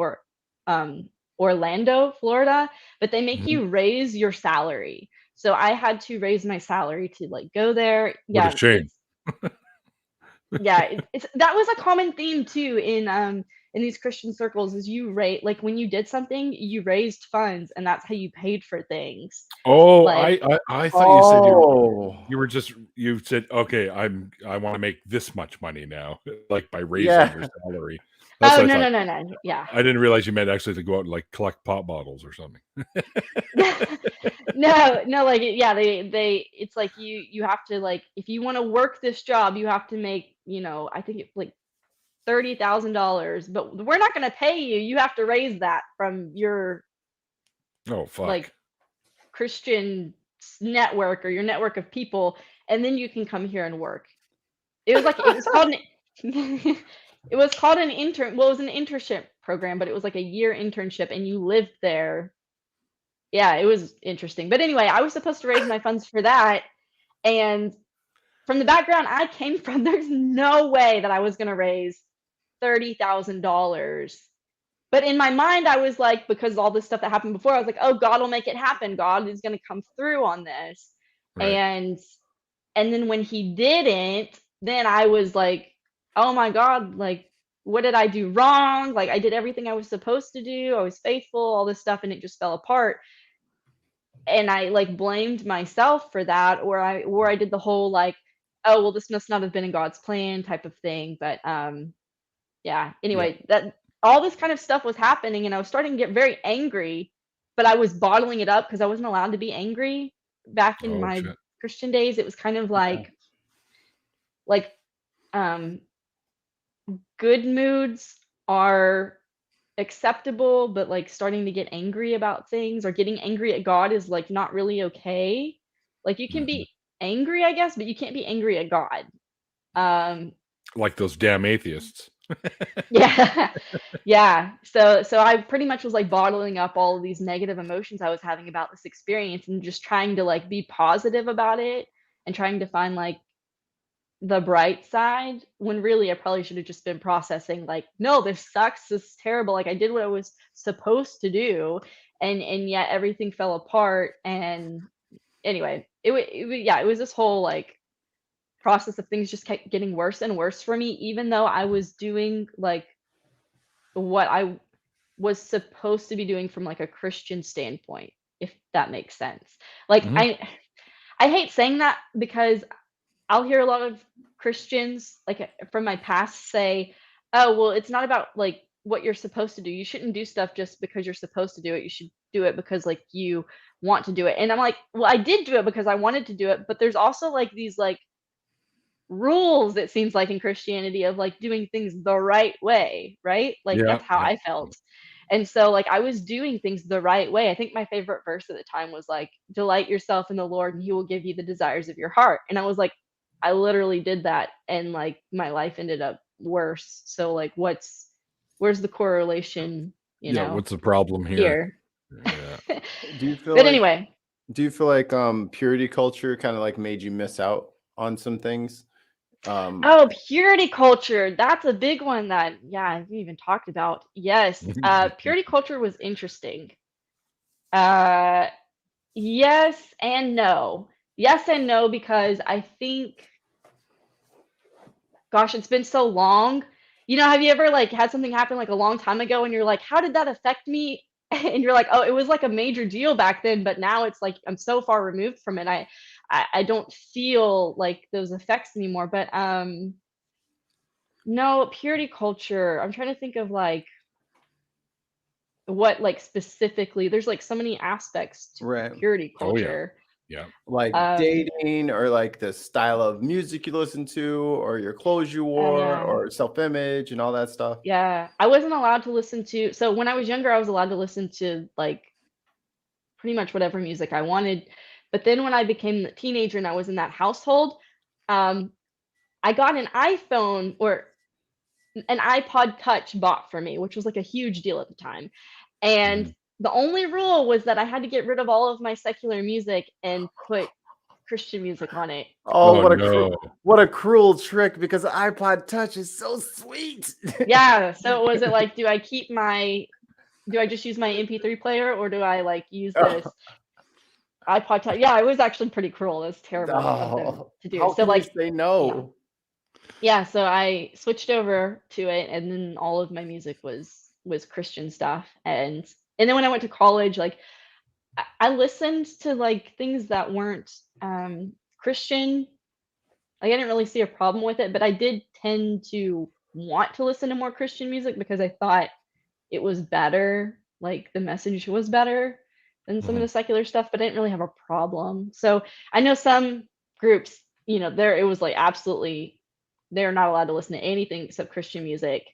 um, Orlando, Florida, but they make Mhm. you raise your salary. So I had to raise my salary to like go there. What a Yeah, shame. it's that was a common theme too in these Christian circles, is you rate, like when you did something, you raised funds, and that's how you paid for things. Oh, Like, I thought you said Oh. you said, okay, I want to make this much money now, like by raising Yeah. your salary. That's oh, what I no, thought. no, no, no, yeah. I didn't realize you meant actually to go out and like collect pop bottles or something. No, no, like, yeah, they it's like you have to, like, if you wanna work this job, you have to make, I think it's like $30,000, but we're not gonna pay you. You have to raise that from your, Oh like, fuck. Christian network, or your network of people, and then you can come here and work. It was called an it was called an intern well, it was an internship program, but it was like a year internship, and you lived there. Yeah, it was interesting. But anyway, I was supposed to raise my funds for that, and from the background I came from, there's no way that I was gonna raise $30,000. But in my mind, I was like, because of all this stuff that happened before, I was like, oh, God will make it happen. God is going to come through on this. Right. And then when he didn't, then I was like, oh my God, like, what did I do wrong? Like, I did everything I was supposed to do. I was faithful, all this stuff, and it just fell apart. And I like blamed myself for that, or I did the whole like, oh, well, this must not have been in God's plan type of thing. But yeah, anyway, that all this kind of stuff was happening, and I was starting to get very angry, but I was bottling it up because I wasn't allowed to be angry back in Oh, my shit. Christian days. It was kind of like um good moods are acceptable, but like starting to get angry about things or getting angry at God is like not really okay. Like you can be angry, I guess, but you can't be angry at God. Like those damn atheists. Yeah. Yeah. So I pretty much was like bottling up all of these negative emotions I was having about this experience and just trying to like be positive about it and trying to find like the bright side when really I probably should have just been processing like, no, this sucks, this is terrible. Like I did what I was supposed to do, and yet everything fell apart. And anyway, it was this whole like process of things just kept getting worse and worse for me, even though I was doing like what I was supposed to be doing from like a Christian standpoint, if that makes sense. Like Mhm. I hate saying that because I'll hear a lot of Christians, like from my past, say, "Oh, well, it's not about like what you're supposed to do. You shouldn't do stuff just because you're supposed to do it. You should do it because like you want to do it." And I'm like, "Well, I did do it because I wanted to do it, but there's also like these like rules it seems like in Christianity of like doing things the right way, right? Like Yeah. that's how I felt. And so like I was doing things the right way. I think my favorite verse at the time was like, delight yourself in the Lord and he will give you the desires of your heart. And I was like, I literally did that and like my life ended up worse. So like where's the correlation, Yeah. What's the problem here? here? Yeah. Do you feel But like anyway, purity culture kind of like made you miss out on some things? oh, purity culture. That's a big one that, yeah, we even talked about. Yes. Purity culture was interesting. Uh, yes and no. Yes and no, because I think, gosh, it's been so long. You know, have you ever like had something happen like a long time ago and you're like, how did that affect me? And you're like, oh, it was like a major deal back then, but now it's like I'm so far removed from it. I don't feel like those effects anymore. But no, purity culture. I'm trying to think of like what like specifically. There's like so many aspects to Right. purity Oh, yeah. culture. Yeah. Like dating or like the style of music you listen to or your clothes you wore Yeah. or self-image and all that stuff. Yeah. I wasn't allowed to listen to, so when I was younger, I was allowed to listen to like pretty much whatever music I wanted. But then when I became a teenager and I was in that household, um, I got an iPhone or an iPod Touch bought for me, which was like a huge deal at the time. And the only rule was that I had to get rid of all of my secular music and put Christian music on it. Oh, Oh, no. what a cruel trick because the iPod Touch is so sweet. Yeah. So was it like, do I just use my MP3 player or do I like use this iPod Touch? Yeah, it was actually pretty cruel. It was terrible of them Oh, to do. how So can you like, say no? yeah, so I switched over to it, and then all of my music was Christian stuff. And then when I went to college, like I listened to like things that weren't Christian. Like I didn't really see a problem with it, but I did tend to want to listen to more Christian music because I thought it was better, like the message was better than some of the secular stuff, but I didn't really have a problem. So I know some groups, you know, there it was like absolutely they're not allowed to listen to anything except Christian music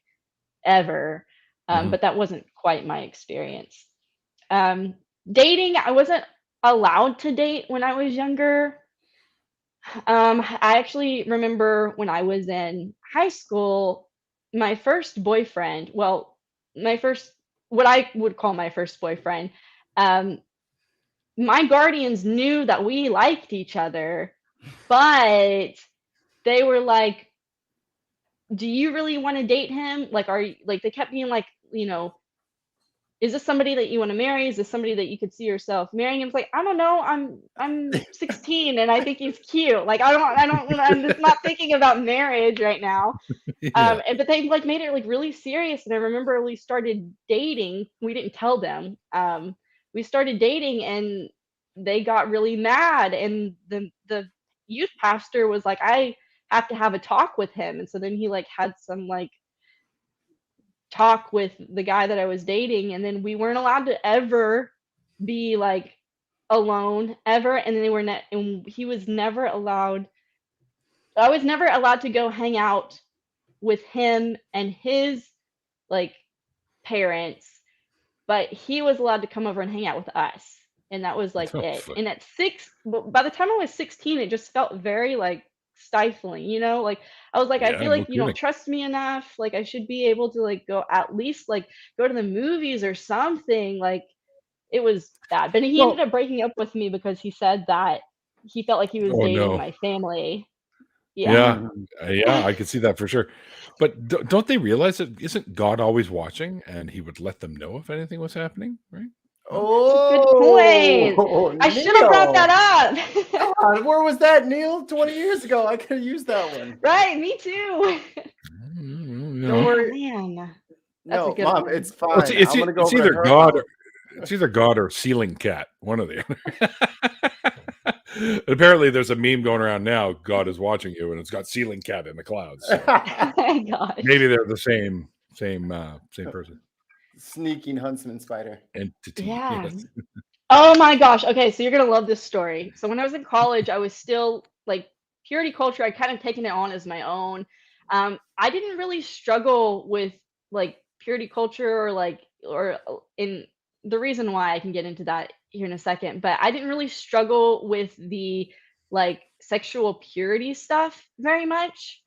ever. But that wasn't quite my experience. Dating, I wasn't allowed to date when I was younger. I actually remember when I was in high school, my first boyfriend, well, my first, what I would call my first boyfriend, um, my guardians knew that we liked each other, but they were like, do you really want to date him? Like, are you, like, they kept being like, is this somebody that you want to marry? Is this somebody that you could see yourself marrying? It's like, I don't know. I'm 16 and I think he's cute. Like, I'm just not thinking about marriage right now. Yeah. But they like made it like really serious. And I remember we started dating. We didn't tell them. We started dating and they got really mad. And the youth pastor was like, I have to have a talk with him. And so then he like had some like talk with the guy that I was dating, and then we weren't allowed to ever be like alone ever, and then and he was never allowed. I was never allowed to go hang out with him and his like parents, but he was allowed to come over and hang out with us, and that was like Oh, it. fuck. And by the time I was 16, it just felt very like stifling, like I was like, I Yeah, feel no like you don't kidding. trust me enough, like I should be able to like go at least like go to the movies or something. Like it was bad, but he ended Well, up breaking up with me because he said that he felt like he was Oh dating no. my family. Yeah. Yeah. Yeah, I can see that for sure. But don't they realize that isn't God always watching and he would let them know if anything was happening, right? That's a good point. oh, I should have brought Neil. that up. God, where was that, Neil? 20 years ago. I could have used that one. Right, me too. You Don't know. Oh worry. man, that's a No, good Mom, one. it's Well, fine. it's I'm gonna go it's over to either her God house. or it's either God or ceiling cat, one or the other. Apparently, there's a meme going around now. God is watching you, and it's got ceiling cat in the clouds. So Oh my gosh. maybe they're the same person Sneaking huntsman spider. entity. Yeah. Yes. Oh my gosh. Okay, so you're gonna love this story. So when I was in college, I was still like purity culture. I kind of taken it on as my own. I didn't really struggle with like purity culture or in the reason why I can get into that here in a second. But I didn't really struggle with the like sexual purity stuff very much.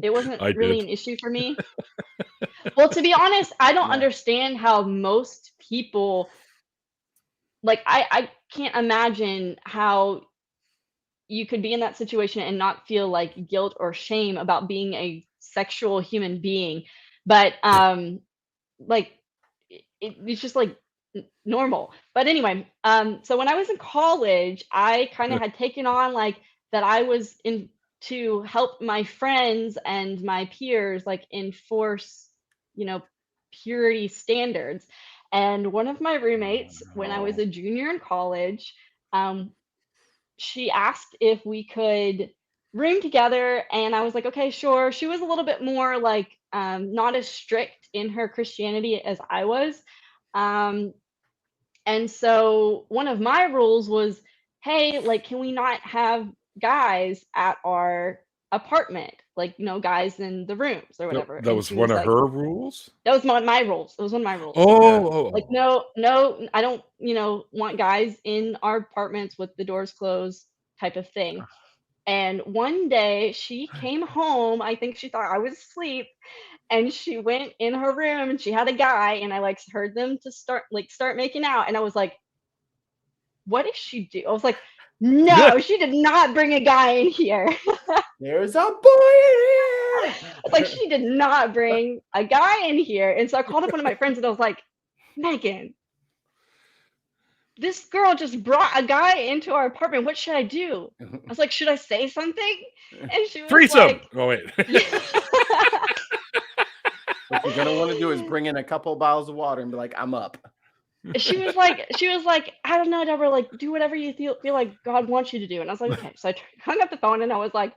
It wasn't I really did. an issue for me. Well, to be honest, I don't Yeah. understand how most people like I can't imagine how you could be in that situation and not feel like guilt or shame about being a sexual human being. But like it's just like normal. But anyway, so when I was in college, I kind of had taken on like that I was in to help my friends and my peers like enforce, you know, purity standards. And one of my roommates, when I was No. a junior in college, um, she asked if we could room together, and I was like, okay, sure. She was a little bit more like not as strict in her Christianity as I was. Um, and so one of my rules was, hey, like, can we not have guys at our apartment? Like, guys in the rooms or whatever. That And was she one was of like, her rules. that was my rules. It was one of my rules. Yeah. Like, Oh. no, no, I don't, want guys in our apartments with the doors closed type of thing. And one day she came home. I think she thought I was asleep, and she went in her room and she had a guy, and I like heard them to start making out, and I was like, what did she do? I was like, no, she did not bring a guy in here. There's a boy in here. It's like she did not bring a guy in here. And so I called up one of my friends and I was like, Megan, this girl just brought a guy into our apartment. What should I do? I was like, should I say something? And she was Threesome. like, Oh wait. yeah. What you're gonna want to do is bring in a couple bottles of water and be like, I'm up. She was like, I don't know, Deborah, like do whatever you feel like God wants you to do. And I was like, okay. So I hung up the phone and I was like,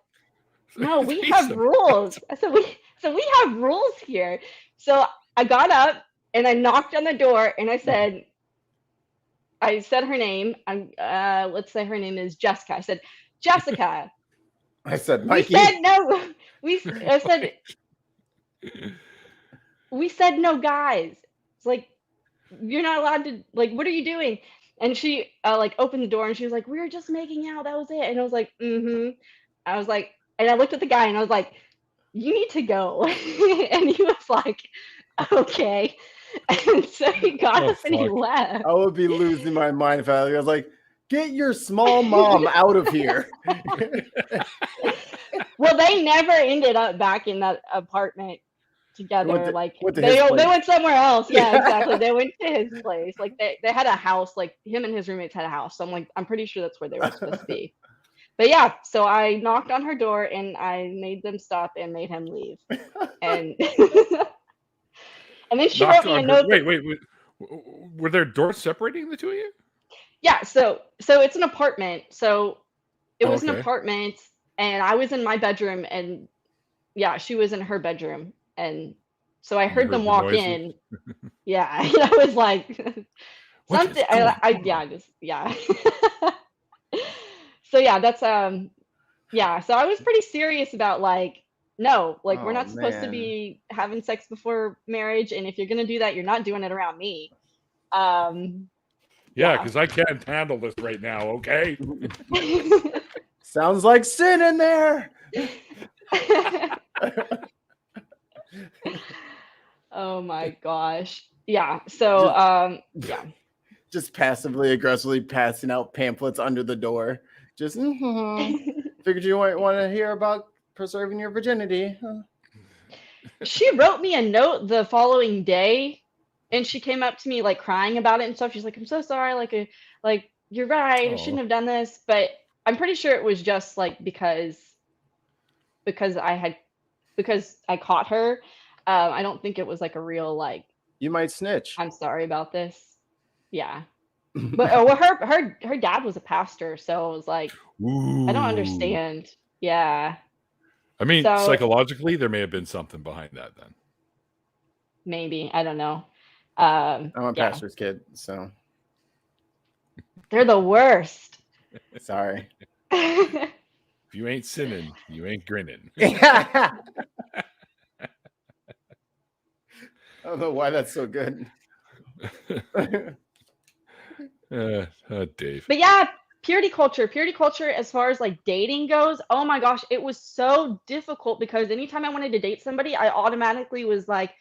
no, we have Threesome. rules. I said, we have rules here. So I got up and I knocked on the door and I said her name. Let's say her name is Jessica. I said, Jessica. I said, We Mikey. said no. We said no guys. It's like, you're not allowed to, like, what are you doing? And she like opened the door and she was like, we were just making out. That was it. And I was like, mm-hmm. I was like, and I looked at the guy and I was like, you need to go. And he was like, okay. And so he got up and he left. I would be losing my mind if I was like, Get your small mom out of here. Well, they never ended up back in that apartment together. They went somewhere else. Yeah, exactly. They went to his place. Like they had a house. Like him and his roommates had a house. So I'm pretty sure that's where they were supposed to be. But yeah, so I knocked on her door and I made them stop and made him leave. And and then she wrote me a note. Wait. Were there doors separating the two of you? Yeah, so it's an apartment. So it was an apartment, and I was in my bedroom, and yeah, she was in her bedroom, and so I heard them walk in. Yeah, I was like, something. Yeah. So yeah, that's yeah. So I was pretty serious about like, no, like we're not supposed to be having sex before marriage, and if you're gonna do that, you're not doing it around me. Yeah, because I can't handle this right now, okay? Sounds like sin in there. Oh my gosh. Yeah. So yeah. Just passively aggressively passing out pamphlets under the door. Just figured you might want to hear about preserving your virginity. She wrote me a note the following day. And she came up to me like crying about it and stuff. She's like, I'm so sorry. Like you're right. I shouldn't have done this. But I'm pretty sure it was just like because I caught her. I don't think it was like a real like. You might snitch. I'm sorry about this. Yeah. But well, her dad was a pastor, so it was like, I don't understand. Yeah. I mean, psychologically, there may have been something behind that then. Maybe, I don't know. I'm a pastor's kid, so they're the worst. Sorry. If you ain't sinning, you ain't grinning. I don't know why that's so good. Dave. But yeah, purity culture as far as like dating goes, oh my gosh, it was so difficult because anytime I wanted to date somebody, I automatically was like,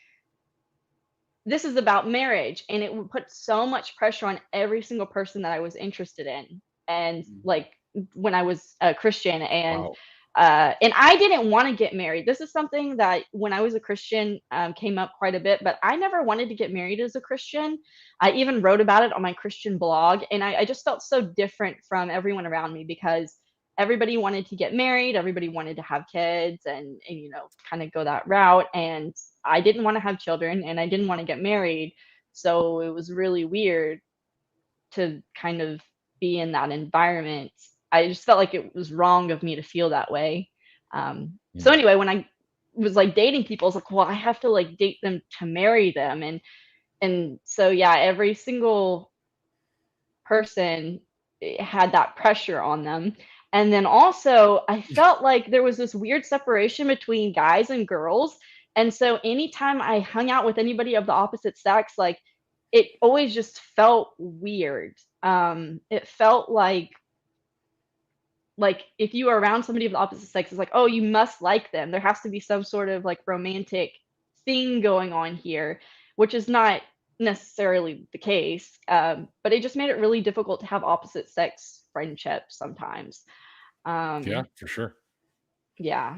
this is about marriage, and it would put so much pressure on every single person that I was interested in. And like when I was a Christian, and I didn't want to get married. This is something that when I was a Christian came up quite a bit, but I never wanted to get married as a Christian. I even wrote about it on my Christian blog, and I just felt so different from everyone around me because everybody wanted to get married, everybody wanted to have kids and you know, kind of go that route. And I didn't want to have children and I didn't want to get married. So it was really weird to kind of be in that environment. I just felt like it was wrong of me to feel that way. So anyway, when I was like dating people, I was like, well, I have to like date them to marry them. And so, yeah, every single person had that pressure on them. And then also I felt like there was this weird separation between guys and girls. And so anytime I hung out with anybody of the opposite sex, like it always just felt weird. It felt like if you are around somebody of the opposite sex, it's like, oh, you must like them. There has to be some sort of like romantic thing going on here, which is not necessarily the case. But it just made it really difficult to have opposite sex friendships sometimes. Yeah, for sure. Yeah.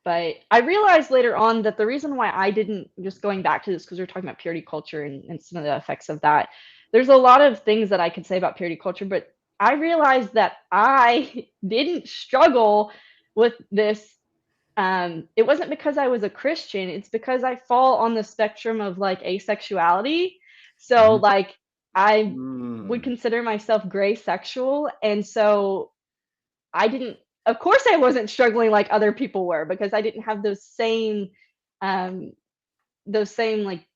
But I realized later on that the reason why I didn't, just going back to this, because we're talking about purity culture and some of the effects of that, there's a lot of things that I could say about purity culture, but I realized that I didn't struggle with this. It wasn't because I was a Christian. It's because I fall on the spectrum of like asexuality. So like I would consider myself gray sexual. And so I didn't, of course I wasn't struggling like other people were because I didn't have those same like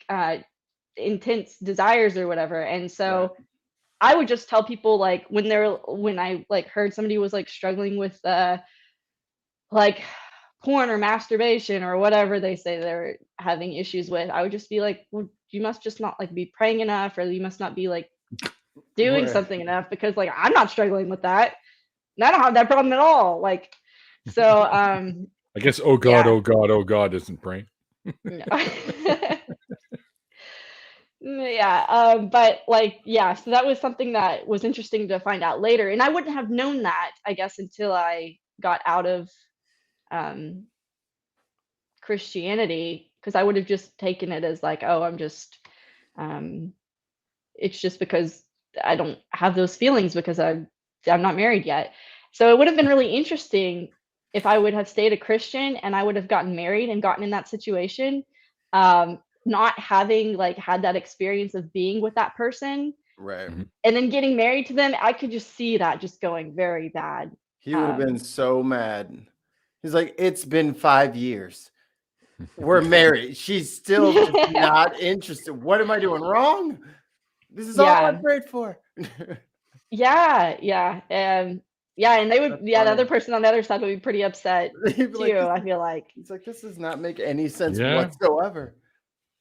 intense desires or whatever. And so I would just tell people like when I like heard somebody was like struggling with like porn or masturbation or whatever they say they're having issues with, I would just be like, well, you must just not like be praying enough, or you must not be like doing something enough, because like I'm not struggling with that. And I don't have that problem at all. Like, so I guess oh God isn't praying. No. Yeah, but like, yeah, so that was something that was interesting to find out later, and I wouldn't have known that, I guess, until I got out of um, Christianity, because I would have just taken it as like, oh, um, it's just because I don't have those feelings because I'm not married yet. So it would have been really interesting if I would have stayed a Christian and I would have gotten married and gotten in that situation, not having like had that experience of being with that person Right. Mhm. and then getting married to them. I could just see that just going very bad. He would have been Um, so mad. He's like, it's been 5 years. We're married. She's still just not interested. What am I doing wrong? This is all I yeah, prayed for. yeah, yeah, and they would, That's yeah, the other funny. person on the other side would be pretty upset He'd be like, too. I feel like. he's like, this does not make any sense Yeah. whatsoever.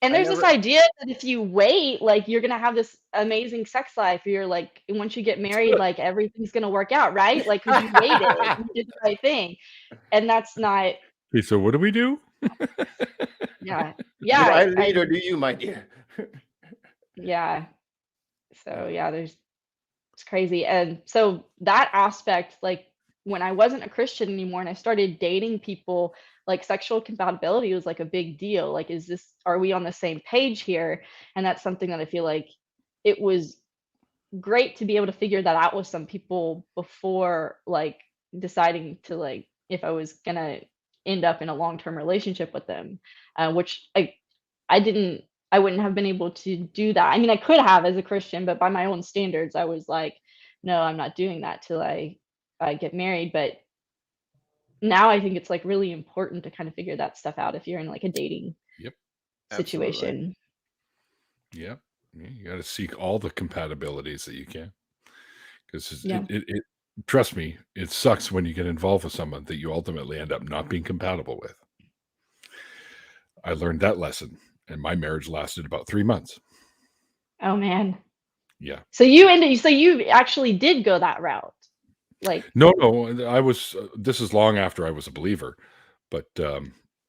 And I there's this never. idea that if you wait, like you're gonna have this amazing sex life. You're like, once you get married, like everything's gonna work out, right? Like, because you waited, you did the right thing, and that's not. Okay, so what do we do? Yeah, Do I yeah, lead or do you, my dear? yeah. So yeah, it's crazy, and so that aspect, like when I wasn't a Christian anymore, and I started dating people, like sexual compatibility was like a big deal. Like, are we on the same page here? And that's something that I feel like it was great to be able to figure that out with some people before like deciding to like if I was gonna end up in a long-term relationship with them, which I wouldn't have been able to do that. I mean, I could have as a Christian, but by my own standards, I was like, no, I'm not doing that till I get married. But now I think it's like really important to kind of figure that stuff out if you're in like a dating Yep. Absolutely. situation. Yep. Yeah, you got to seek all the compatibilities that you can, because Yeah. it trust me, it sucks when you get involved with someone that you ultimately end up not being compatible with. I learned that lesson, and my marriage lasted about 3 months. Oh man. Yeah. So you actually did go that route. Like, No, I was. This is long after I was a believer, but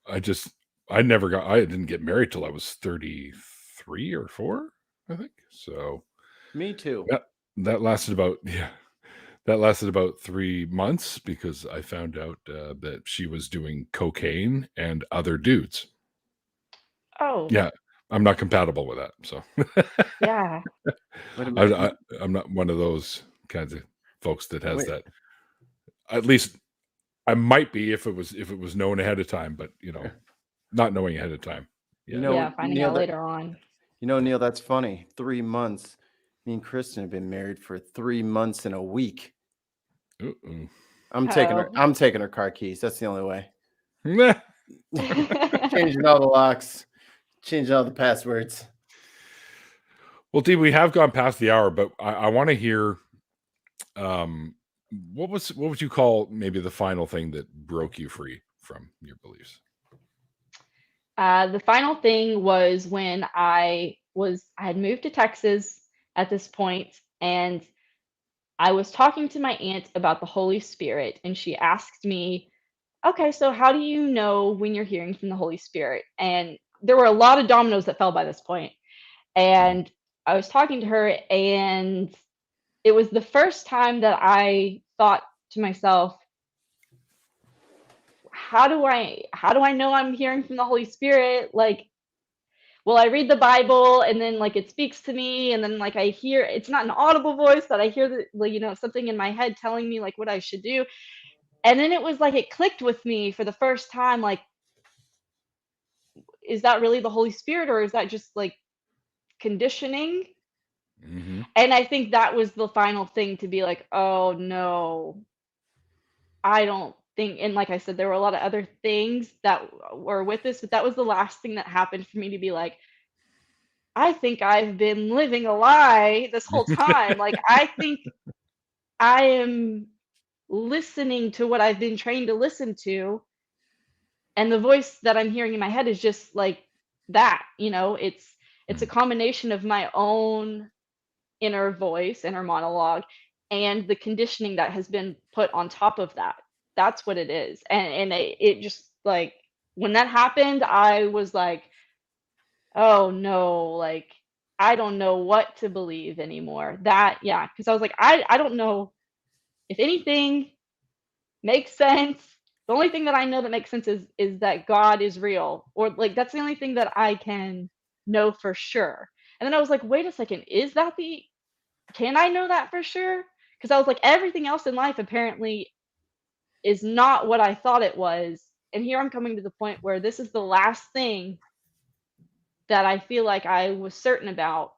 I just I never got. I didn't get married till I was 33 or 4, I think. So Me too. that lasted about that lasted about 3 months because I found out that she was doing cocaine and other dudes. oh, Yeah, I'm not compatible with that. So yeah. Wait a minute. I'm not one of those kinds of folks that has Wait. that. At least I might be if it was known ahead of time, but not knowing ahead of time. You Yeah. know, Yeah, finding Neil, out later on. Neil, that's funny. 3 months. Me and Kristen have been married for 3 months and a week. Uh-oh. I'm taking her car keys. That's the only way. Nah. Changing all the locks, changing all the passwords. Well, Dee, we have gone past the hour, but I want to hear what would you call maybe the final thing that broke you free from your beliefs? The final thing was when I had moved to Texas at this point, and I was talking to my aunt about the Holy Spirit, and she asked me, "Okay, so how do you know when you're hearing from the Holy Spirit?" And there were a lot of dominoes that fell by this point. And I was talking to her, and it was the first time that I thought to myself, how do I know I'm hearing from the Holy Spirit? Like, well, I read the Bible and then like it speaks to me, and then like I hear it's not an audible voice, but I hear the like, something in my head telling me like what I should do. And then it was like it clicked with me for the first time, like, is that really the Holy Spirit, or is that just like conditioning? Mm-hmm. And I think that was the final thing to be like, oh no, I don't think, and like I said, there were a lot of other things that were with this, but that was the last thing that happened for me to be like, I think I've been living a lie this whole time. Like, I think I am listening to what I've been trained to listen to, and the voice that I'm hearing in my head is just like that, it's a combination of my own inner monologue and the conditioning that has been put on top of that. That's what it is. And it just like when that happened, I was like, oh no, like I don't know what to believe anymore. Because I was like, I don't know if anything makes sense. The only thing that I know that makes sense is that God is real, or like that's the only thing that I can know for sure. And then I was like, wait a second, can I know that for sure? Because I was like, everything else in life apparently is not what I thought it was. And here I'm coming to the point where this is the last thing that I feel like I was certain about.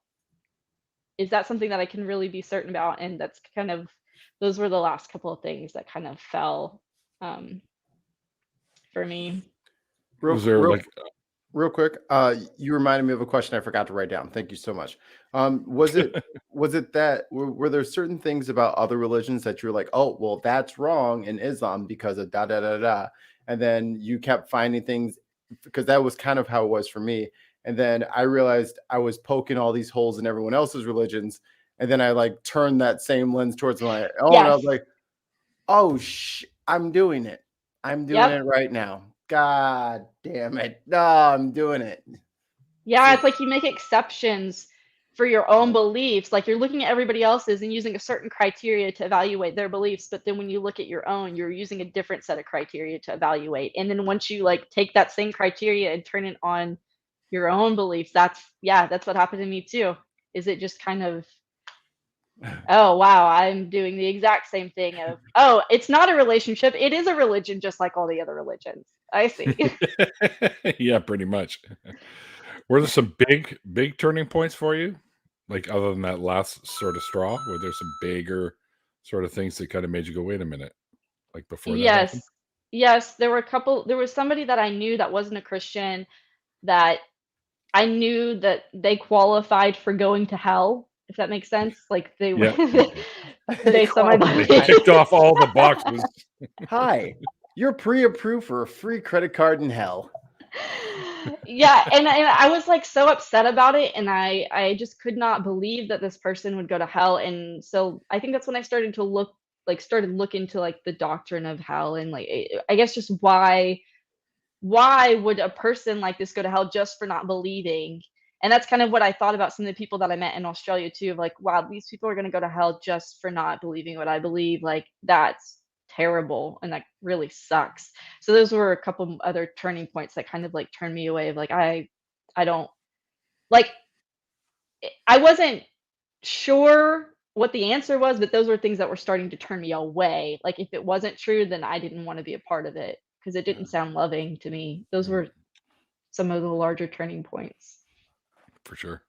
Is that something that I can really be certain about? And that's kind of, those were the last couple of things that kind of fell um, for me. Real, Was there real, like real quick. You reminded me of a question I forgot to write down. Thank you so much. Was it that were there certain things about other religions that you were like, oh, well, that's wrong in Islam because of da da da da, and then you kept finding things, because that was kind of how it was for me. And then I realized I was poking all these holes in everyone else's religions, and then I like turned that same lens towards my own. I Yes. was like, oh, I'm doing it. I'm doing Yep. it right now. God damn it. No, I'm doing it. Yeah, So- it's like you make exceptions for your own beliefs. Like you're looking at everybody else's and using a certain criteria to evaluate their beliefs, but then when you look at your own, you're using a different set of criteria to evaluate. And then once you like take that same criteria and turn it on your own beliefs, that's what happened to me too. Is it just kind of, oh wow, I'm doing the exact same thing of, oh, it's not a relationship, it is a religion just like all the other religions. I see. yeah, pretty much. Were there some big turning points for you? Like other than that last sort of straw, were there some bigger sort of things that kind of made you go, wait a minute, like before that happened? Yes, there was somebody that I knew that wasn't a Christian that I knew that they qualified for going to hell, if that makes sense. Like they were Yeah. based on my They belief. checked off all the boxes. Hi, you're pre-approved for a free credit card in hell. Yeah, and I was like so upset about it, and I just could not believe that this person would go to hell. And so I think that's when I started to look into like the doctrine of hell, and like I guess just why would a person like this go to hell just for not believing? And that's kind of what I thought about some of the people that I met in Australia too, of like, wow, these people are going to go to hell just for not believing what I believe. Like, that's terrible. And that really sucks. So those were a couple other turning points that kind of like turned me away of like, I don't like, I wasn't sure what the answer was, but those were things that were starting to turn me away. Like, if it wasn't true, then I didn't want to be a part of it because it didn't sound loving to me. Those were some of the larger turning points. For sure.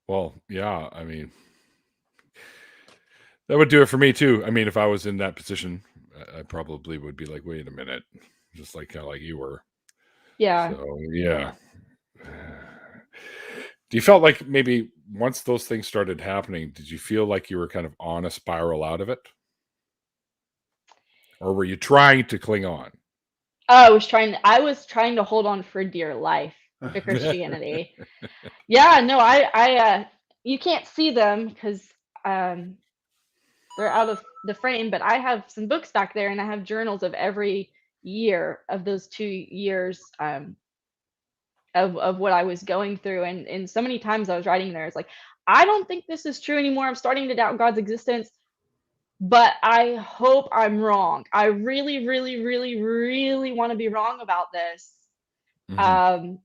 Well, yeah, I mean, that would do it for me too. I mean, if I was in that position, I probably would be like, wait a minute, just like kind of like you were. Yeah. So, yeah. Do you felt like maybe once those things started happening, did you feel like you were kind of on a spiral out of it? Or were you trying to cling on? I was trying to hold on for dear life to Christianity. Yeah, no, you can't see them because um, they're out of the frame, but I have some books back there, and I have journals of every year of those 2 years of what I was going through, and so many times I was writing there, it's like, I don't think this is true anymore. I'm starting to doubt God's existence, but I hope I'm wrong. I really, really, really, really want to be wrong about this. Mhm. Um,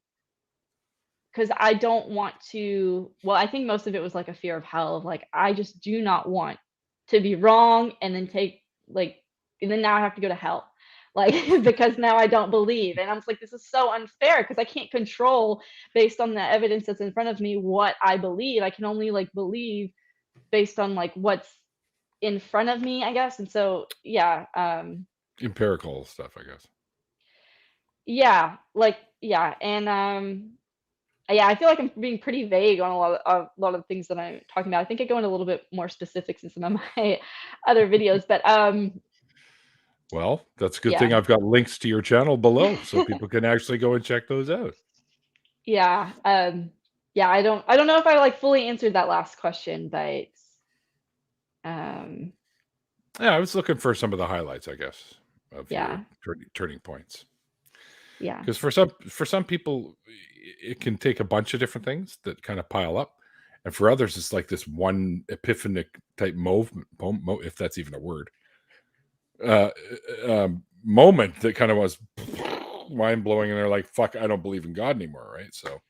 because I don't want to, well, I think most of it was like a fear of hell, of like, I just do not want to be wrong and then and then now I have to go to hell. Like, because now I don't believe. And I'm just like, this is so unfair because I can't control based on the evidence that's in front of me what I believe. I can only like believe based on like what's in front of me, I guess. And so, yeah, Empirical stuff, I guess. and yeah, I feel like I'm being pretty vague on a lot of things that I'm talking about. I think I go into a little bit more specifics in some of my other videos, but Well, that's a good thing yeah. I've got links to your channel below so people can actually go and check those out. Yeah, yeah, I don't know if I like fully answered that last question, but um Yeah, I was looking for some of the highlights, I guess, of yeah. your turning points. Yeah. Because for some people, it can take a bunch of different things that kind of pile up, and for others, it's like this one epiphanic type if that's even a word, uh, moment that kind of was mind blowing, and they're like, "Fuck, I don't believe in God anymore." Right? So,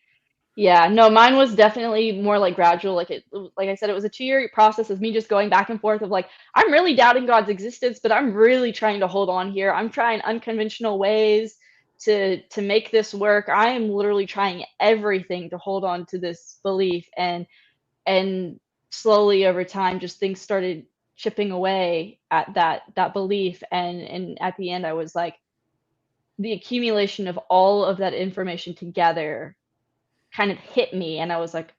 Yeah, no, mine was definitely more like gradual. Like I said, it was a 2-year process of me just going back and forth of like, I'm really doubting God's existence, but I'm really trying to hold on here. I'm trying unconventional ways to make this work. I am literally trying everything to hold on to this belief, and slowly over time, just things started chipping away at that belief, and at the end, I was like, the accumulation of all of that information together kind of hit me, and I was like,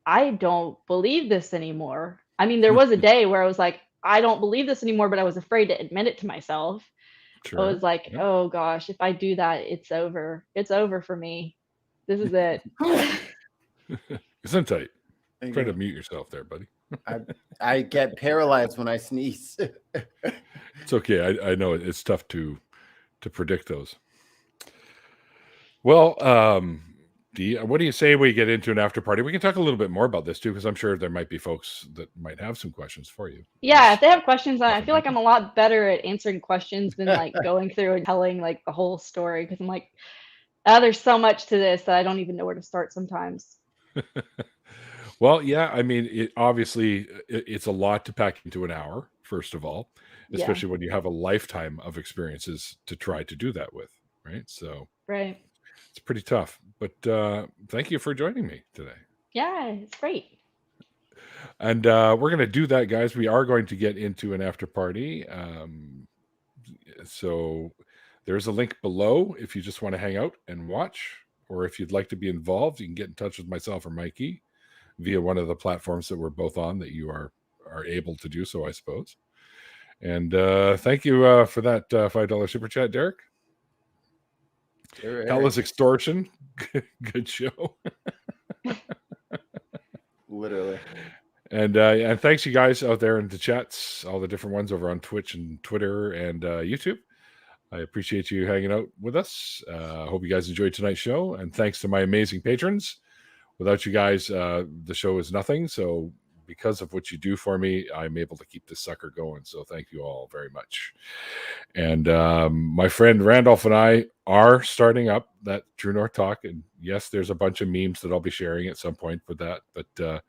I don't believe this anymore. I mean, there was a day where I was like, I don't believe this anymore, but I was afraid to admit it to myself. I was sure, like, yeah. oh gosh, if I do that, it's over. It's over for me. This is it. Isn't tight. Thank Try to you. mute yourself there, buddy. I get paralyzed when I sneeze. It's okay. I know it's tough to predict those. Well, Dee, what do you say we get into an after party? We can talk a little bit more about this too, because I'm sure there might be folks that might have some questions for you. Yeah, Yes. if they have questions, I Nothing feel like like I'm a lot better at answering questions than like going through and telling like the whole story, because I'm like, there's so much to this that I don't even know where to start sometimes. Well, yeah, I mean, it's a lot to pack into an hour, first of all, Yeah, especially when you have a lifetime of experiences to try to do that with, right? So right. it's pretty tough. But thank you for joining me today. Yeah, it's great. And we're going to do that, guys. We are going to get into an after party. So there's a link below if you just want to hang out and watch, or if you'd like to be involved, you can get in touch with myself or Mikey via one of the platforms that we're both on that you are able to do so, I suppose. And thank you for that $5 super chat, Derek. Sure, Hell Eric. is extortion. Good show. Literally. And thanks you guys out there in the chats, all the different ones over on Twitch and Twitter and YouTube. I appreciate you hanging out with us. Hope you guys enjoyed tonight's show. And thanks to my amazing patrons. Without you guys, the show is nothing. So because of what you do for me, I'm able to keep this sucker going. So thank you all very much. And my friend Randolph and I are starting up that True North Talk. And yes, there's a bunch of memes that I'll be sharing at some point with that. But you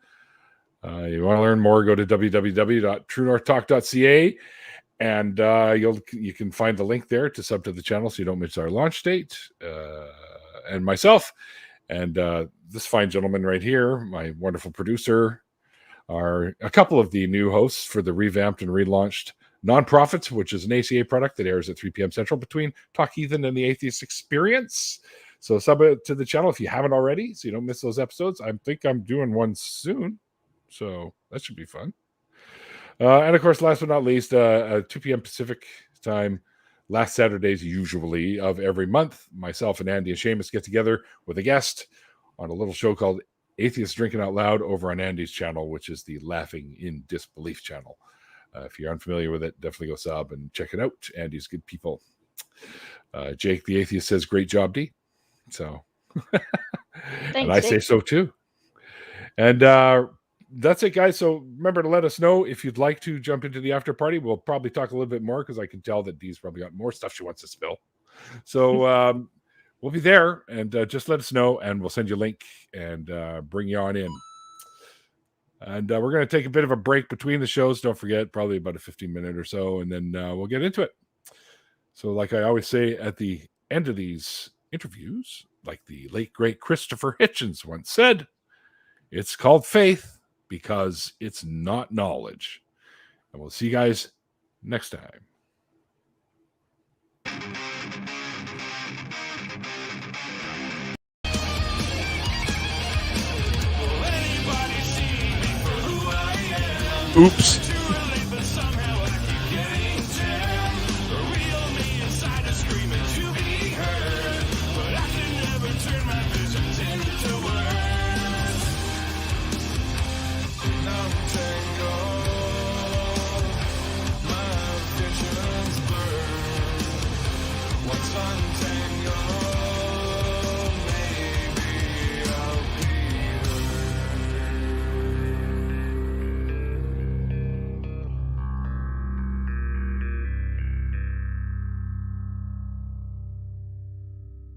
want to learn more, go to www.truenorthtalk.ca. And you can find the link there to sub to the channel so you don't miss our launch date. And myself and this fine gentleman right here, my wonderful producer, are a couple of the new hosts for the revamped and relaunched Nonprofits, which is an ACA product that airs at 3 p.m. Central between Talk Heathen and the Atheist Experience. So sub it to the channel if you haven't already, so you don't miss those episodes. I think I'm doing one soon, so that should be fun. And of course, last but not least, 2 p.m. Pacific time, last Saturdays usually of every month, myself and Andy and Seamus get together with a guest on a little show called Atheist Drinking Out Loud over on Andy's channel, which is the Laughing in Disbelief channel. If you're unfamiliar with it, definitely go sub and check it out. Andy's good people. Jake the Atheist says, great job, D. So, and I say so too. And that's it, guys. So remember to let us know if you'd like to jump into the after party. We'll probably talk a little bit more because I can tell that Dee's probably got more stuff she wants to spill. So we'll be there, and just let us know, and we'll send you a link and bring you on in. And we're going to take a bit of a break between the shows. Don't forget, probably about a 15-minute or so, and then we'll get into it. So like I always say at the end of these interviews, like the late, great Christopher Hitchens once said, it's called faith because it's not knowledge. And we'll see you guys next time. Oops.